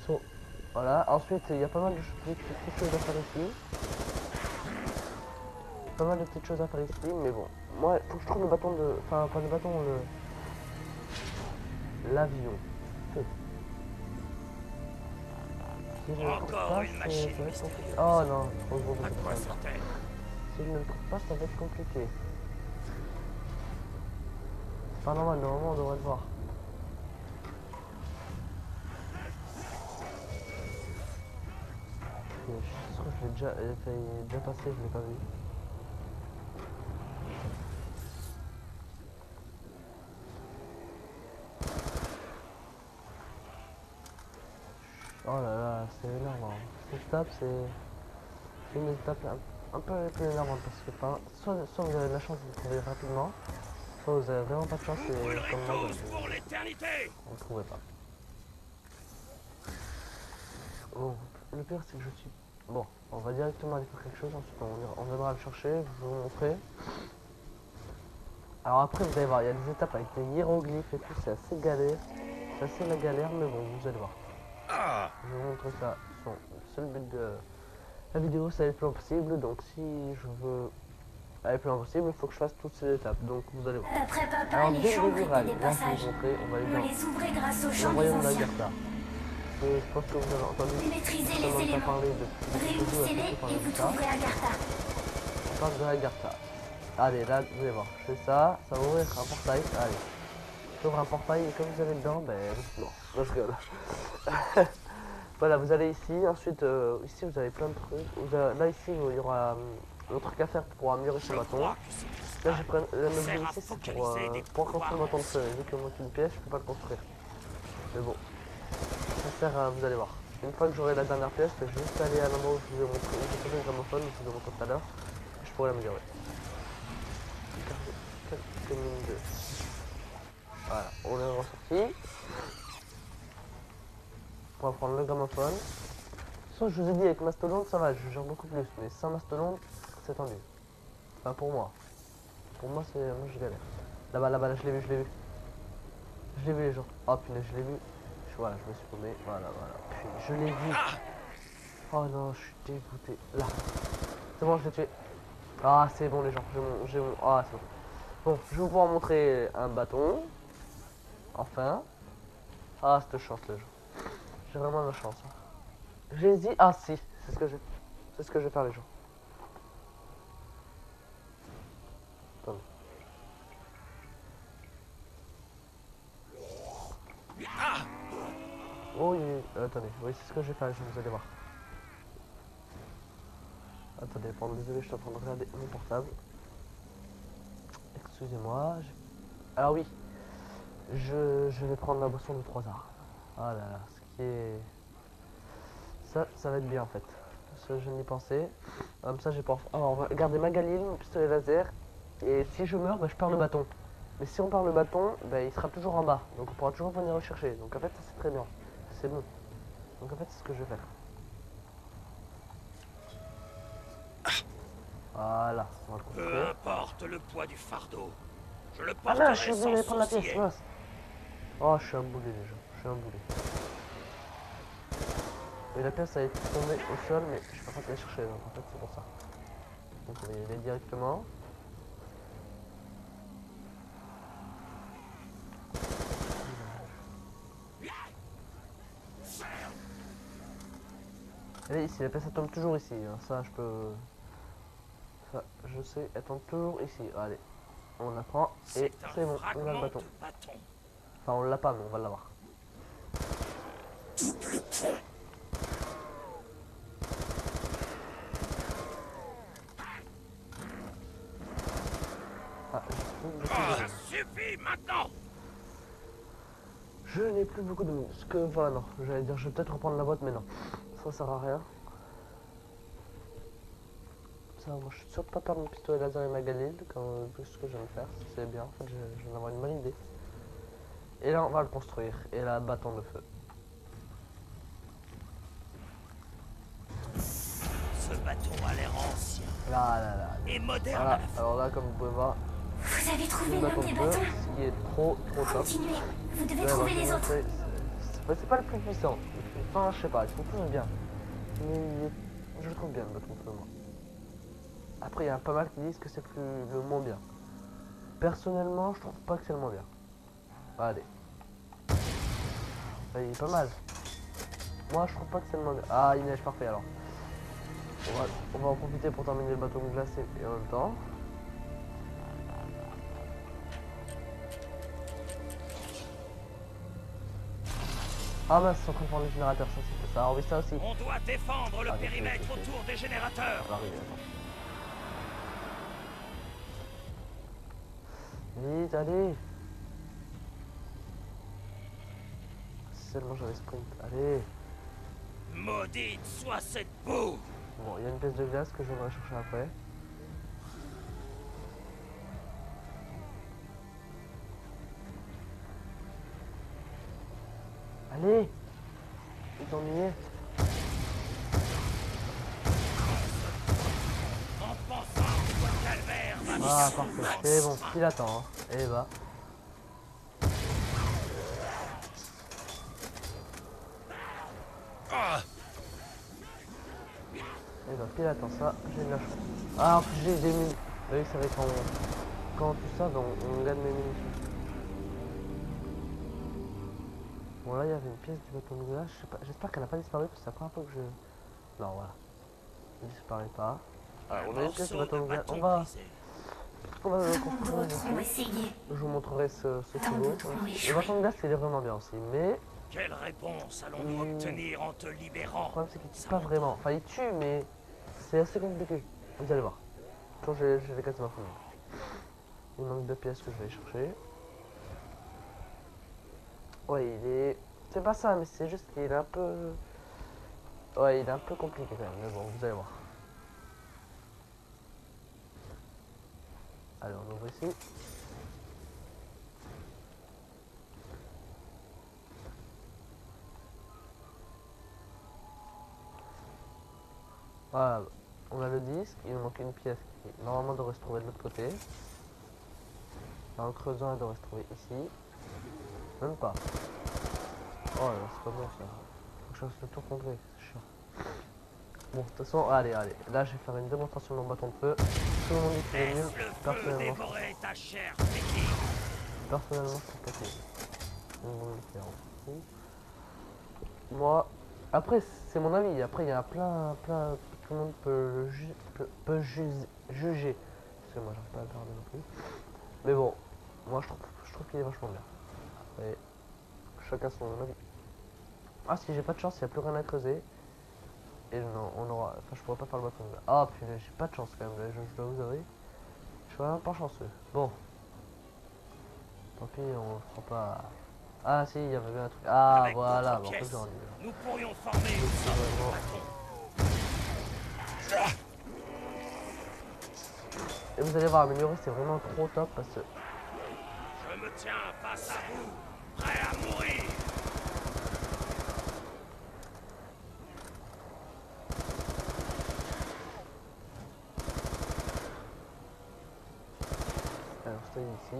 So, voilà. Ensuite il y a pas mal de petites choses à faire ici. Pas mal de petites choses à faire ici, mais bon. Moi, il faut que je trouve le bâton de... Enfin, pas le bâton, l'avion. Si je ne le trouve Encore pas, une ça machine va être mystérieuse. compliqué. Oh non, trop gros. À quoi sert-elle? Si je ne le trouve pas, ça va être compliqué. C'est pas normal, normalement on devrait le voir. Je suis sûr que je l'ai déjà, il est déjà passé, je l'ai pas vu. Oh là là, c'est énorme. Hein. Cette étape, c'est une étape un peu plus énervante parce que enfin, soit vous avez de la chance de le trouver rapidement, soit vous avez vraiment pas de chance et comme moi, Pour l'éternité. on ne trouvait pas. Bon, le pire c'est que je suis... Bon, on va directement aller faire quelque chose, ensuite on viendra le chercher, je vais vous montrer. Alors après vous allez voir, il y a des étapes avec des hiéroglyphes et tout, c'est assez galère. C'est assez la galère, mais bon, vous allez voir. Je vais vous montrer ça. Le seul but de la vidéo c'est aller le plus loin possible, donc si je veux aller le plus loin possible, il faut que je fasse toutes ces étapes, donc vous allez voir. D'après papa, Alors les dès le chambres début, étaient des là je vais passages. vous montrer, on va aller On dans les ouvrait grâce aux le chants des royaume anciens. d'Agartha. Je pense que vous avez entendu Maîtrisez les seulement éléments. parler de Réunissez-les et vous trouverez Agartha. On parle de Agartha. Allez, là, vous allez voir, je fais ça, ça va ouvrir un portail, allez. J'ouvre un portail et comme vous allez dedans, ben non, je rigole. Voilà, vous allez ici, ensuite, ici vous avez plein de trucs. Là, ici, il y aura un truc à faire pour améliorer son bâton. Là, j'ai pris la meuble ici, c'est pour construire le bâton de feu. Vu que moi qui une pièce, je peux pas le construire. Mais bon, ça sert à, vous allez voir. Une fois que j'aurai la dernière pièce, je vais juste aller à l'endroit où je vous ai montré, où j'ai posé le gramophone, où je vous ai montré tout à l'heure. Je pourrai l'améliorer. Quelques minutes de... Voilà, on est ressorti. On va prendre le gramophone. De toute façon, je vous ai dit, avec Mastodonte, ça va, je gère beaucoup plus. Mais sans Mastodonte, c'est tendu. Enfin, pour moi. Pour moi, c'est... Moi, je galère. Là-bas, là, je l'ai vu, je l'ai vu. Je l'ai vu, les gens. Oh, punaise, je l'ai vu. Voilà, je me suis paumé. Voilà. Puis, je l'ai vu. Oh non, je suis dégoûté. Là. C'est bon, je l'ai tué. Ah, c'est bon, les gens. J'ai mon... Ah, c'est bon. Bon, je vais pouvoir montrer un bâton. Enfin. Ah, cette chance, les gens. J'ai vraiment de la chance. Hein. J'hésite. Ah, si. C'est ce que je vais faire, les gens. Attendez. Oh, attendez. Oui, c'est ce que je vais faire, les gens. Vous allez voir. Attendez, pardon, désolé, je suis en train de regarder mon portable. Excusez-moi. Alors oui, je vais prendre la boisson de 3 arts. Ah là là, ce qui est... Ça va être bien en fait. Parce que je n'y pensais. Comme ça, j'ai pas... Alors, on va garder ma galine, mon pistolet laser. Et si je meurs, bah, je perds le bâton. Mais si on perd le bâton, bah, il sera toujours en bas. Donc on pourra toujours venir le chercher. Donc en fait, ça c'est très bien. C'est bon. Donc en fait, c'est ce que je vais faire. Voilà, on va le Peu construire. importe le poids du fardeau. Je le Ah porterai là, je suis obligé d'aller sans prendre la pièce, sourciller. mince. Oh, je suis un boulet, les gens. Je suis un boulet. Et la pièce a été tombée au sol, mais je peux pas la chercher, donc en fait, c'est pour ça. Donc on va y aller directement. Elle est ici, la pièce elle tombe toujours ici, hein. Ça je peux... Ça je sais, elle tombe toujours ici. Allez, on la prend et c'est bon, on a le bâton. Enfin on l'a pas mais on va l'avoir. Ah, Ça suffit maintenant. je n'ai plus beaucoup de muscles. Voilà, non, j'allais dire, je vais peut-être reprendre la boîte, mais non, ça sert à rien. Ça, moi, je suis sûr de pas perdre mon pistolet laser et ma galide, comme ce que je viens de faire. C'est bien, en fait, je viens d'avoir une bonne idée. Et là, on va le construire. Et là, bâton de feu. Ce bateau a l'air ancien Là. et moderne. Voilà, alors là, comme vous pouvez voir, Vous avez trouvé le l'un bâton de des feu, bâtons. ce qui est trop top. Continuez. Vous devez Ouais, trouver bah, les autres. c'est pas le plus puissant. Enfin, je sais pas, ils sont tous bien. Mais je le trouve bien, le bâton de feu, moi. Après, il y a pas mal qui disent que c'est le moins bien. Personnellement, je trouve pas que c'est le moins bien. Allez. Ça, il est pas mal. Moi, je trouve pas que c'est le moins bien. Ah, il neige, parfait alors. On va en profiter pour terminer le bâton glacé et en même temps. Ah mince, c'est en train de prendre le générateur, ça c'était ça. Alors oui, ça aussi. On doit défendre le Ah, périmètre ok. autour des générateurs. On va arriver, attends. Vite, allez. Si seulement j'avais sprint, allez. Maudite soit cette boue. Bon, il y a une pièce de glace que je viendrai chercher après. Allez! Vous ennuyez? Ah, parfait. C'est bon, il attend. Hein. Et bah. Et bah, pile attend ça, j'ai de la chance. Ah, en plus j'ai des munitions. Oui, c'est vrai quand tout ça, on gagne mes munitions. Bon, là, il y avait une pièce du bâton de glace. J'espère qu'elle n'a pas disparu parce que c'est la première fois que je. Non, voilà. Elle disparaît pas. Alors, on a une pièce du bâton de glace. On va le construire. Je vous montrerai ce solo. Le bâton de glace, il est vraiment bien aussi. Mais. Quelle réponse allons-nous obtenir en te libérant? Le problème, c'est qu'il tue pas vraiment. Enfin, il tue, mais c'est assez compliqué. Vous allez voir. Quand j'ai quasiment fini. Il manque 2 pièces que je vais chercher. Ouais, il est. C'est pas ça, mais c'est juste qu'il est un peu. Ouais, il est un peu compliqué quand même. Mais bon, vous allez voir. Allez, on ouvre ici. Voilà, on a le disque, il nous manque une pièce qui normalement devrait se trouver de l'autre côté. Là, en creusant, elle devrait se trouver ici. Même pas. Oh là, c'est pas bon ça. Faut que je fasse le tour complet, c'est chiant. Bon, de toute façon, allez. Là, je vais faire une démonstration de mon bâton de feu. Tout le monde dit qu'il est nul. Personnellement, c'est pété. Moi, après, c'est mon avis. Après, il y a plein. Tout le monde peut juger. Parce que moi, j'arrive pas à le parler non plus. Mais bon, moi, je trouve qu'il est vachement bien. Après, chacun son avis. Ah, si j'ai pas de chance, il n'y a plus rien à creuser. Et non, on aura. Enfin, je pourrais pas faire le bâton de glace. Ah, putain, j'ai pas de chance quand même, là, je dois vous avouer. Je suis vraiment pas chanceux. Bon. Tant pis, on le fera pas. Ah, si, il y avait bien un truc. Ah, avec voilà, bon, en fait, j'en ai. Nous pourrions former aussi un bâton. Et vous allez voir, améliorer, c'est vraiment trop top parce que. Je me tiens face à vous, prêt à mourir. Alors, c'est ici.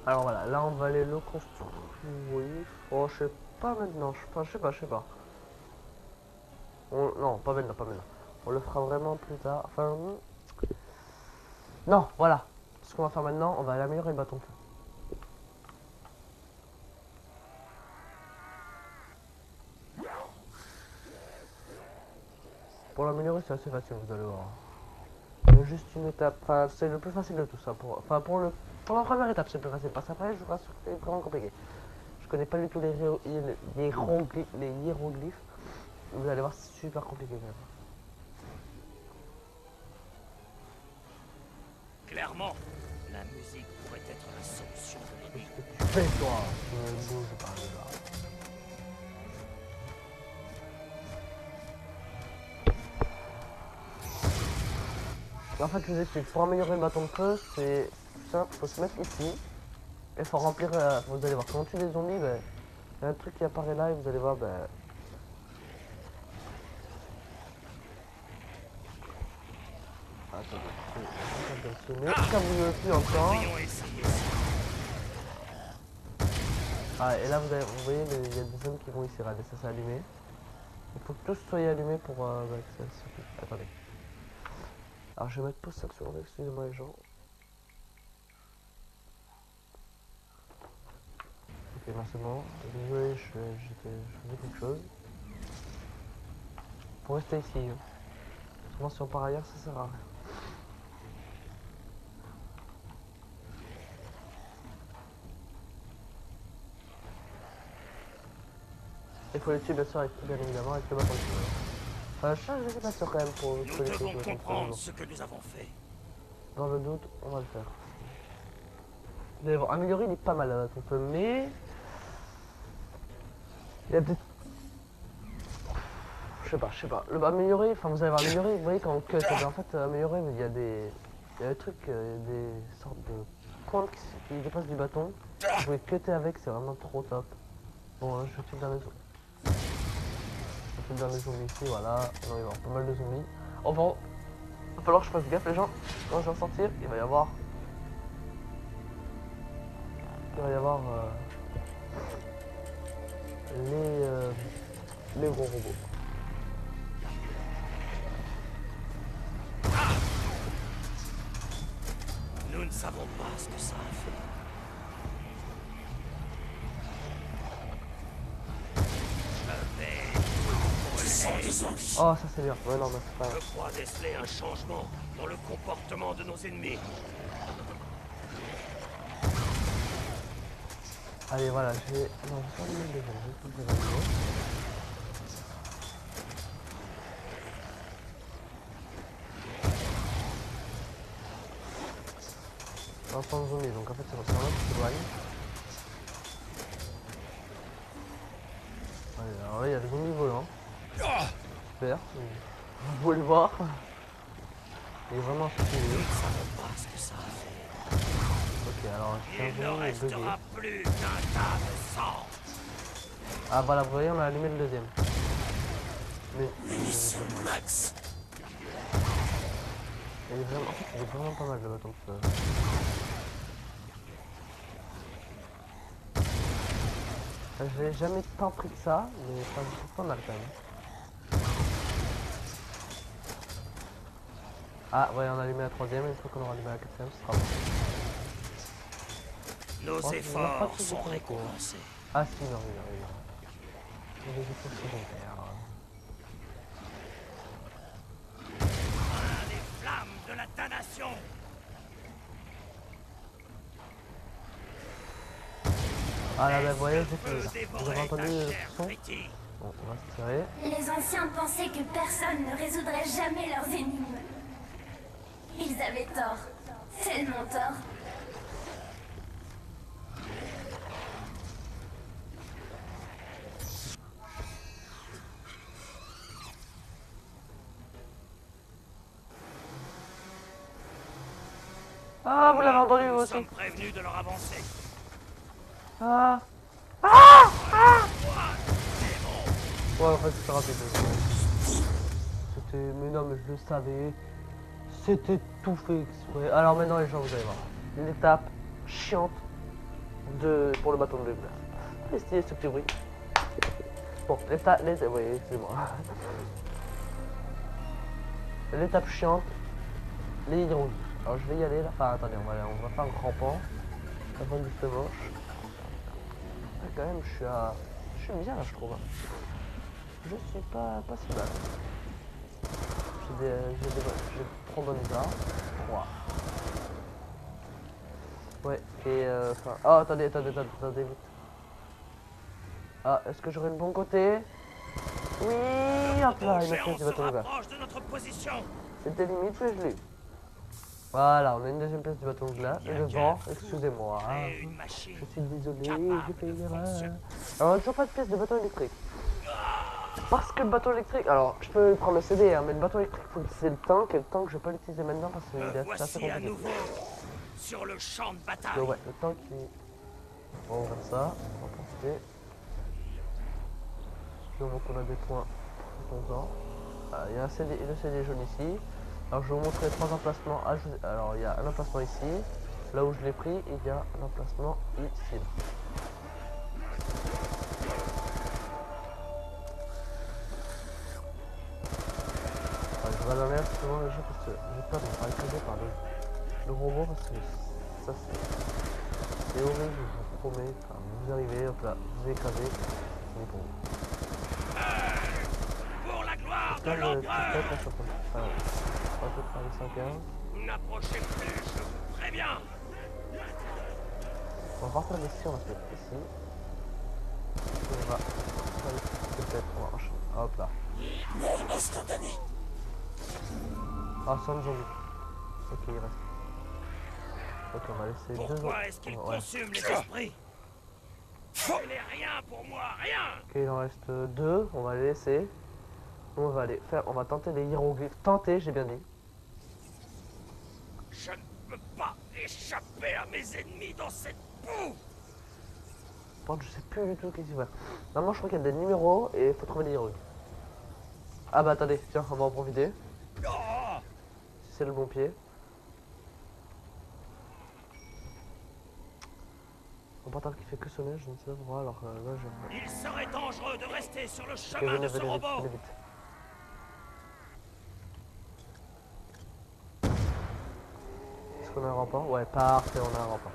Alors voilà, là on va aller le construire. Oh, je sais pas maintenant. Enfin, je sais pas. Non, pas maintenant. On le fera vraiment plus tard. Enfin, non, voilà. Ce qu'on va faire maintenant, on va améliorer le bâton de feu. Pour l'améliorer, c'est assez facile, vous allez voir. Il y a juste une étape. Enfin, c'est le plus facile de tout ça. Pour la première étape, c'est le plus facile. Parce qu'après, je reste c'est vraiment compliqué. Je connais pas du tout les hiéroglyphes. Vous allez voir, c'est super compliqué quand même. Clairement, la musique pourrait être la solution de l'énigme. Qu'est-ce que tu fais, toi? Je me bouge par là. En fait, je vous explique. Pour améliorer le bâton de feu, c'est simple. Faut se mettre ici. Et faut remplir. Vous allez voir, quand on tue des zombies, ben, il y a un truc qui apparaît là et vous allez voir. Ben, attendez, comme vous ne le plus encore. Ah, et là, vous voyez, il y a des zones qui vont ici. Regardez, ça s'est allumé. Il faut que tous soyez allumés pour. Que ça. Attendez. Alors, je vais mettre pause 5 secondes. Excusez-moi, les gens. Ok, non, c'est bon. Désolé, je faisais quelque chose. Faut rester ici. Hein. Souvent, si on part ailleurs, ça sert à rien. Il faut les tuer bien sûr, bien évidemment, avec le bâton de feu. Enfin, je sais pas sûr quand même pour Nous les tuer devons avec le bâton de comprendre feu. ce que nous avons fait. Dans le doute, on va le faire. Vous allez voir, amélioré, il est pas mal le bâton de feu, mais. Il y a peut-être. Je je sais pas. Le améliorer, enfin vous allez améliorer, vous voyez quand on cut, en fait améliorer, il y a des trucs, des sortes de pointes qui dépassent du bâton. Vous pouvez cutter avec, c'est vraiment trop top. Bon, là, je file dans les zombies. Je file dans les zombies ici, voilà. Non, il va y avoir pas mal de zombies. Oh bon, il va falloir que je fasse gaffe les gens. Quand je vais en sortir, il va y avoir... les gros robots. Nous ne savons pas ce que ça a fait. Oh, ça c'est bien. Ouais, non, mais c'est pas grave. Je crois déceler un changement dans le comportement de nos ennemis. Allez, voilà, je vais... Non, je vais pas le deuxième, je vais tout dévaluer. On va prendre zombie, donc en fait c'est bon, c'est normal que tu t'éloignes. Allez, alors là il y a le zombie volant. Super, vous pouvez le voir. Il est vraiment stylé. Nous ne savons pas ce que ça a fait. Ok, alors c'est un Il ne zombie et bugué. restera plus qu'un tas de sang. Ah voilà, vous voyez, on a allumé le deuxième. Mais Max. il est vraiment, en fait, il est vraiment pas mal le bâton de feu. Je n'ai jamais tant pris que ça, mais ça me pas mal quand même. Ah ouais, on a allumé la troisième, et une fois qu'on aura allumé la quatrième, ce sera bon. Nos Oh, efforts sont récompensés. Ah si, non, oui. Les efforts secondaires. Les flammes de la damnation. Ah là, bah, vous voyez, j'ai fait là. Vous Dévorer avez entendu ta le chair son? fétide. Bon, on va se tirer. Les anciens pensaient que personne ne résoudrait jamais leurs énigmes. Ils avaient tort. Tellement tort. Ah, vous l'avez entendu vous Nous aussi? sommes prévenus de leur avancée. Ah. Ouais, en fait, c'était rapide. C'était... Mais non, mais je le savais. C'était tout fait exprès. Alors maintenant, les gens, vous allez voir. L'étape chiante pour le bâton de lumière. C'est stylé ce petit bruit. Bon, oui, excusez-moi. L'étape chiante, les hydrauliques. Alors je vais y aller là. Enfin, attendez, on va faire un grand pan. Avant de se moche. Ah, quand même, je suis bien là, je trouve. Je suis pas si mal. J'ai 3 bonnes armes. 3. Ouais, et enfin... Oh, attendez, vite. Ah, est-ce que j'aurai le bon côté? Oui, hop là, une pièce du bâton de glace. De notre position. C'était limite, mais je l'ai eu. Voilà, on a une deuxième pièce du bâton de glace. Et le vent, excusez-moi. Hein. Et une machine. Je suis désolé, capable j'ai fait une de erreur. fonctionner. Alors, on a toujours pas de pièce de bâton électrique. Parce que le bâton électrique, alors je peux prendre le CD, hein, mais le bâton électrique, faut utiliser le tank, et le tank je vais pas l'utiliser maintenant parce qu'il est assez Voici à compliqué. nouveau sur le champ de bataille. Donc ouais, le tank il... On va ouvrir ça, on va profiter. Je vois qu'on a des points, profitons-en. Il y a un CD, le CD jaune ici. Alors je vais vous montrer 3 emplacements. Alors il y a un emplacement ici, là où je l'ai pris, et il y a un emplacement ici. Je vais dans l'air souvent les gens parce que j'ai peur de me faire écraser par le robot parce que ça c'est horrible, je vous promets. Enfin, vous arrivez, hop là, vous écrasez, c'est pour vous. Pour la gloire de Là, l'empereur. peut-être, là, je suis en train de faire un peu par les 115. N'approchez plus, je vous préviens. On va refaire ici, on va se mettre ici. On va peut-être, on va enchaîner. Hop là. Ah, sans le zombie. Ok, il reste. Ok, on va laisser 2 autres. Pourquoi est-ce qu'il consume les esprits? Il n'est rien pour moi, rien. Ok, il en reste 2, on va les laisser. On va aller faire, on va tenter les hiéroglyphes. Tenter, j'ai bien dit. Je ne peux pas échapper à mes ennemis dans cette boue. Par contre, je sais plus du tout qu'est-ce qu'il faut faire. Normalement, je crois qu'il y a des numéros et il faut trouver les hiéroglyphes. Ah bah attendez, tiens, on va en profiter. Oh, Si c'est le bon pied. Un portable qui fait que sonner, je ne sais pas pourquoi, alors là je... il serait dangereux de rester sur le Ok, chemin de ce venez vite, robot. venez vite. Est-ce qu'on a un rempart? Ouais, parfait, on a un rempart.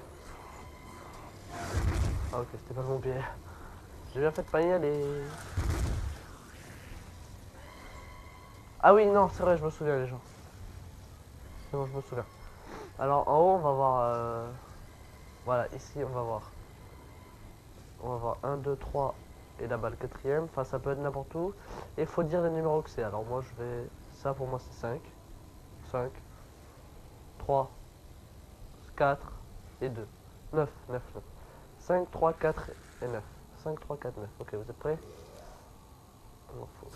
Ah ok, c'était pas le bon pied. J'ai bien fait de pas y aller. Ah oui, non, c'est vrai, je me souviens les gens. C'est bon, je me souviens. Alors en haut, on va voir... Voilà, ici, on va voir. On va voir 1, 2, 3 et là-bas le quatrième. Enfin, ça peut être n'importe où. Et il faut dire les numéros que c'est. Alors moi, je vais... Ça, pour moi, c'est 5. 5. 3. 4 et 2. 9, 9, 9. 5, 3, 4 et 9. 5, 3, 4, 9. Ok, vous êtes prêts? Il en faut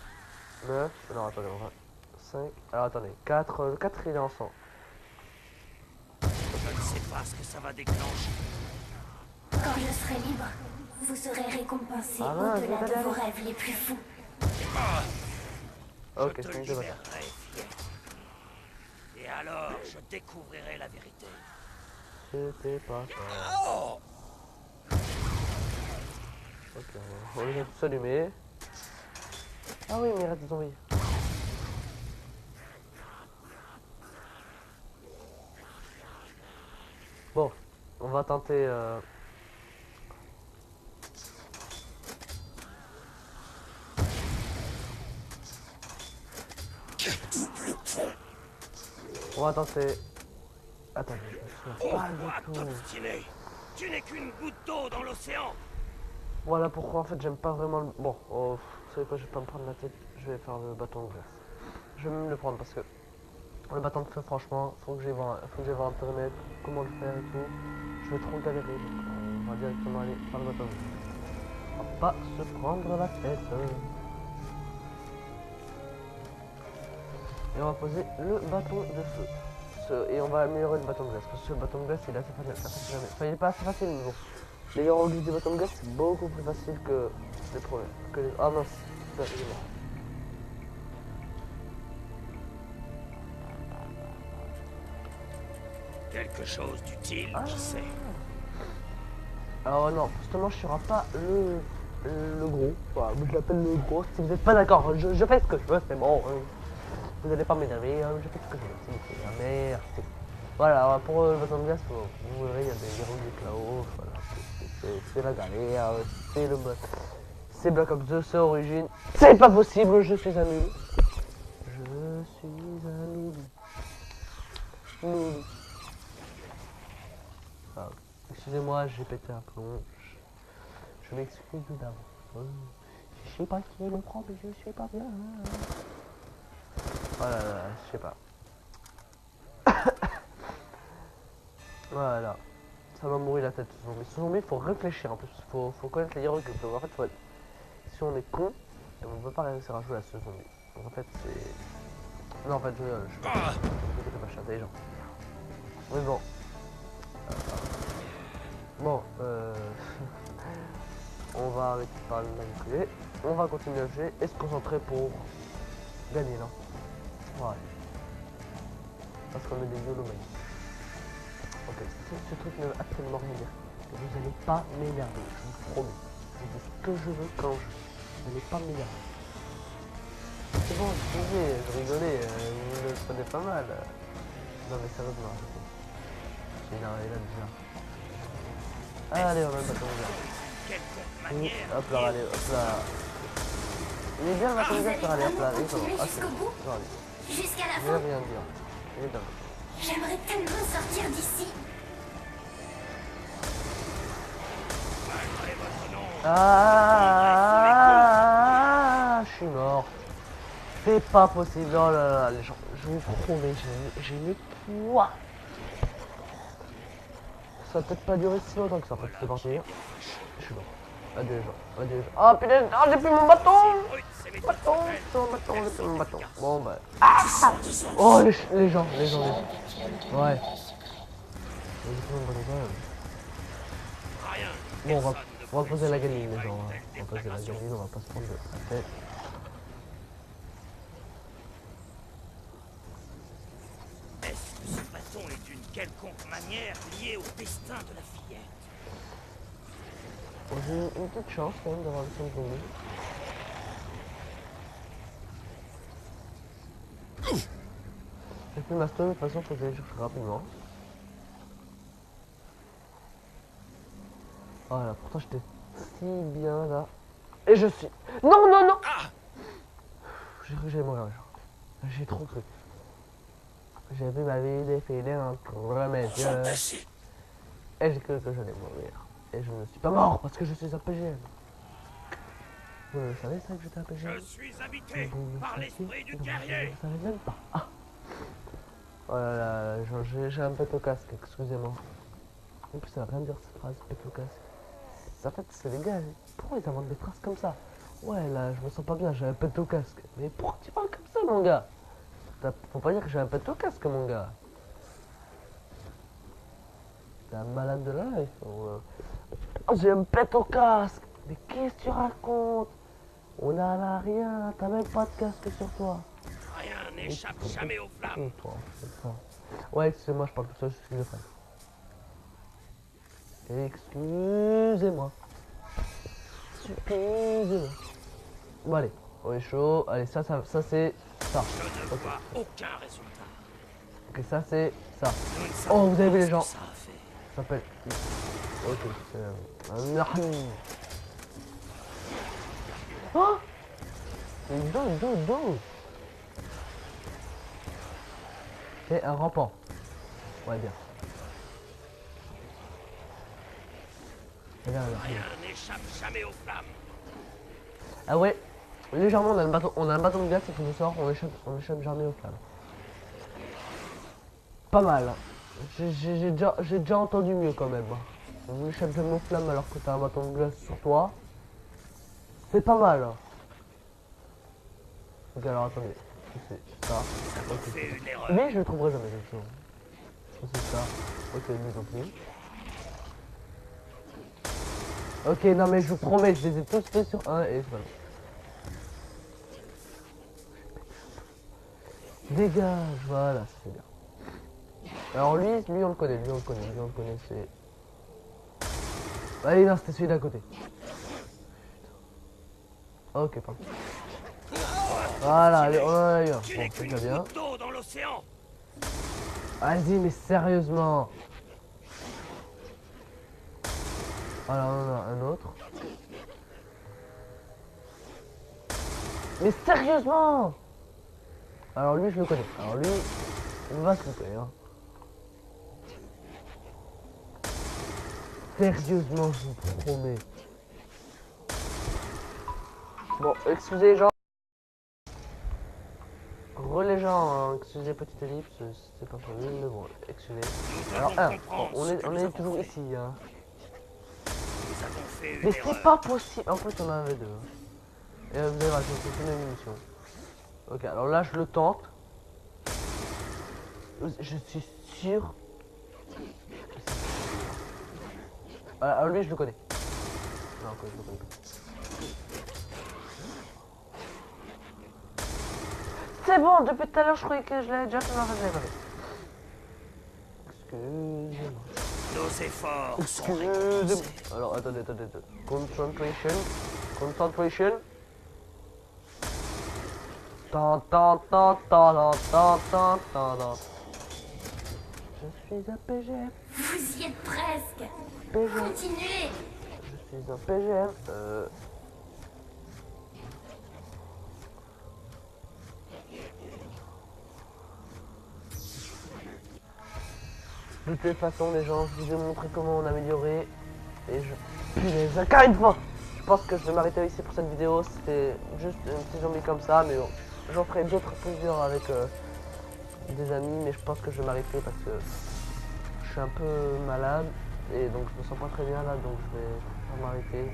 9. Alors attendez, on va... 5. Alors attendez, 4. Le 4, il est ensemble. Je ne sais pas ce que ça va déclencher. Quand je serai libre, vous serez récompensé Ah mince, au-delà vous allez de vos aller. rêves les plus fous. Ok, Je c'est te une de votre... libérerai, fillette. Et alors, je découvrirai la vérité. C'était pas ça. Oh, Ok, on les a tous allumés. Ah oui, mais il reste des zombies. Bon, on va tenter... On va tenter... Attendez, je me souviens pas pourquoi du tout. t'obstiner? Tu n'es qu'une goutte d'eau dans l'océan. Voilà pourquoi en fait j'aime pas vraiment le... Bon, oh, vous savez quoi, je vais pas me prendre la tête, je vais faire le bâton de glace. Je vais même le prendre parce que le bâton de feu, franchement, faut que j'aille voir internet, comment le faire et tout. Je vais trop galérer, donc on va directement aller faire le bâton de glace. On va pas se prendre la tête. Et on va poser le bâton de feu. Et on va améliorer le bâton de glace, parce que le bâton de glace il est assez facile. Enfin il est pas assez facile, mais bon. Les hiéroglyphes du bâton de glace c'est beaucoup plus facile que les premiers. Ah mince, putain, il est mort. Quelque chose d'utile, qui sait. Alors non, justement je serai pas le gros. Voilà, je l'appelle le gros. Si vous n'êtes pas d'accord, je fais ce que je veux, c'est bon. Vous n'allez pas m'énerver, je fais ce que je veux. C'est bon, merci. Voilà, pour le bâton de glace, vous verrez, il y a des hiéroglyphes là-haut. Voilà, c'est la galère, c'est le mode. C'est Black Ops 2, c'est Origin. C'est pas possible, je suis un nul. Je suis un nul. Nul. Ah, excusez-moi, j'ai pété un plomb. Je m'excuse d'avance. Je sais pas qui est le problème, mais je sais pas bien. Oh là là, je sais pas. Voilà. Ça m'a mouru la tête ce zombie. Ce zombie, faut réfléchir en plus. Faut connaître les hiéroglyphes. Donc en fait, si on est con, on ne peut pas réussir à jouer à ce zombie. Donc en fait, c'est... Non, en fait, je pas intelligent. Mais bon. Bon, on va arrêter de parler de manipuler. On va continuer à jouer et se concentrer pour gagner là. Ouais. Parce qu'on est des YOLO magnifiques. Ok, si ce truc ne veut absolument rien dire, vous n'allez pas m'énerver, je vous promets. Je dis ce que je veux quand je veux. Vous n'allez pas m'énerver. C'est bon, je rigolais, vous le prenez pas mal. Non mais sérieusement, j'ai énervé là déjà. Allez, on va le bâton de glace. Hop là, allez, hop là. Il est bien le bâton de glace, allez, hop là, allez, ça va. Ah, c'est bon, Jusqu'à la je fin. vais rien dire. Il est bien. J'aimerais tellement sortir d'ici. Malgré votre nom, Ah, je suis mort. C'est pas possible. Oh là là, les gens, je vous promets, j'ai une poids. Ça va peut-être pas durer si longtemps que ça. En fait, c'est parti. Je suis mort. Adieu les gens. Adieu les gens. Oh putain, oh, j'ai plus mon bâton. brut, c'est mes bâton. Bon bah. Ah oh les gens. Ouais. Bon, on va poser la gamine, les gens. On va poser la gamine, on va pas se prendre de la tête. Est-ce que ce bâton est d'une quelconque manière lié au destin de la fillette? Bon, j'ai une petite chance quand même d'avoir le son de tomber. J'ai plus ma stone, de toute façon, faut que j'aille chercher rapidement. Voilà, pourtant j'étais si bien là. Et je suis. Non, non, non! J'ai cru que j'allais mourir, genre. J'ai trop cru. J'ai vu ma vie défiler entre mes yeux. Et j'ai cru que j'allais mourir. Et je ne suis pas mort parce que je suis un PGM. Vous le savez ça que j'étais un PGM? Je suis habité par l'esprit du guerrier. Je ne savais même pas. Ah. Oh là là, j'ai un pète au casque, excusez-moi. En plus ça veut rien dire cette phrase, pète au casque. En fait c'est les gars, pourquoi ils inventent des phrases comme ça? Ouais là, je me sens pas bien, j'ai un pète au casque. Mais pourquoi tu parles comme ça mon gars? Faut pas dire que j'ai un pète au casque mon gars. T'es un malade de la life. Oh, j'ai un pète au casque. Mais qu'est-ce que tu racontes? On n'a là rien, t'as même pas de casque sur toi. Rien n'échappe jamais aux flammes. Toi, c'est ça. Ouais, excusez-moi, je parle tout seul, je suis schizophrène. Excusez-moi. Excusez-moi. Bon allez, on est chaud. Allez, ça c'est ça. Je ne vois aucun résultat. Ok, ça c'est ça. Nous ne Oh, savons vous avez vu pas les ce gens. que ça a fait. Ça s'appelle. Ok, c'est un arme. Oh! Dos. C'est un rampant. Ouais, bien. Regarde. Rien n'échappe jamais aux flammes. Ah ouais, légèrement on a un bâton de glace et qui nous sort, on échappe jamais aux flammes. Pas mal. Hein. J'ai déjà entendu mieux quand même. On échappe jamais aux flammes alors que t'as un bâton de glace sur toi. C'est pas mal. Hein. Ok alors attendez. C'est ça. Nous avons fait une erreur. Mais je le trouverai jamais de toute façon. C'est ça. Ok, mieux en plus. Ok, non mais je vous promets, je les ai tous fait sur un et voilà. Dégage, voilà, c'est bien. Alors lui on le connaît, c'est... Allez, non, c'était celui d'à côté. Ok, pardon. Voilà, allez, on en a eu un. Bon, Tu n'es c'est qu'une déjà bien. goutte d'eau dans l'océan. Vas-y, mais sérieusement. Alors, on en a un autre. Mais sérieusement. Alors lui, je le connais. Alors lui, on va se couper, hein. Sérieusement, je vous promets. Bon, excusez les gens. Les gens, hein, excusez petite ellipse, c'est pas prévu, mais bon, excusez. Alors, on est toujours ici, hein. Nous avons fait une Mais erreur. c'est pas possible. En fait, on en avait deux. Hein. Et vous allez voir, c'est une émission. Ok, alors là, je le tente. Je suis sûr. Alors lui, je le connais. Non, quoi, je le connais pas. C'est bon, depuis tout à l'heure, je croyais que je l'avais déjà fait, mais en fait, je l'avais pas fait. Excusez-moi. Nos efforts sont Excusez-moi. récompensés. Alors, attendez. Concentration. Tan. Je suis un PGM. Vous y êtes presque. PGM. Continuez. Je suis un PGM. De toute façon, les gens, je vous ai montré comment on améliorait. Et je... Punaise, encore une fois. Je pense que je vais m'arrêter ici pour cette vidéo. C'était juste un petit zombie comme ça. Mais bon, j'en ferai d'autres plusieurs avec des amis. Mais je pense que je vais m'arrêter parce que je suis un peu malade. Et donc je me sens pas très bien là. Donc je vais m'arrêter.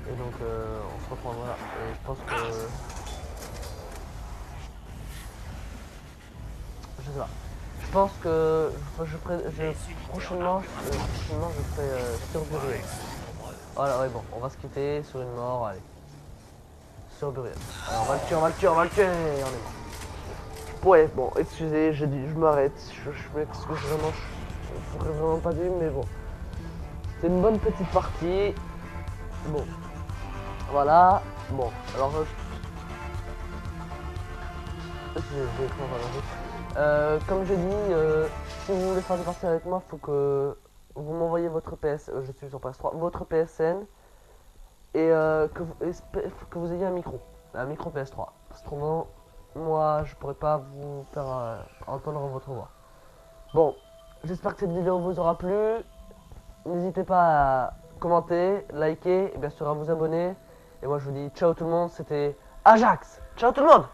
Et donc on se reprendra. Et je pense que... Je sais pas. Je pense que prochainement je ferai sur Buriel. Voilà, ouais, bon, on va se quitter sur une mort, allez. Sur Buriel. Alors, on va le tuer, et on est mort. Ouais, bon, excusez, j'ai dit, je m'arrête. Je m'excuse vraiment, je ferais vraiment pas dû, mais bon. C'est une bonne petite partie. Bon. Voilà. Bon, alors... comme je dis, si vous voulez faire des parties avec moi, faut que vous m'envoyez votre PS, je suis sur PS3, votre PSN et que vous ayez un micro PS3. Autrement, moi, je pourrais pas vous faire entendre votre voix. Bon, j'espère que cette vidéo vous aura plu. N'hésitez pas à commenter, liker et bien sûr à vous abonner. Et moi, je vous dis ciao tout le monde. C'était Ajax. Ciao tout le monde.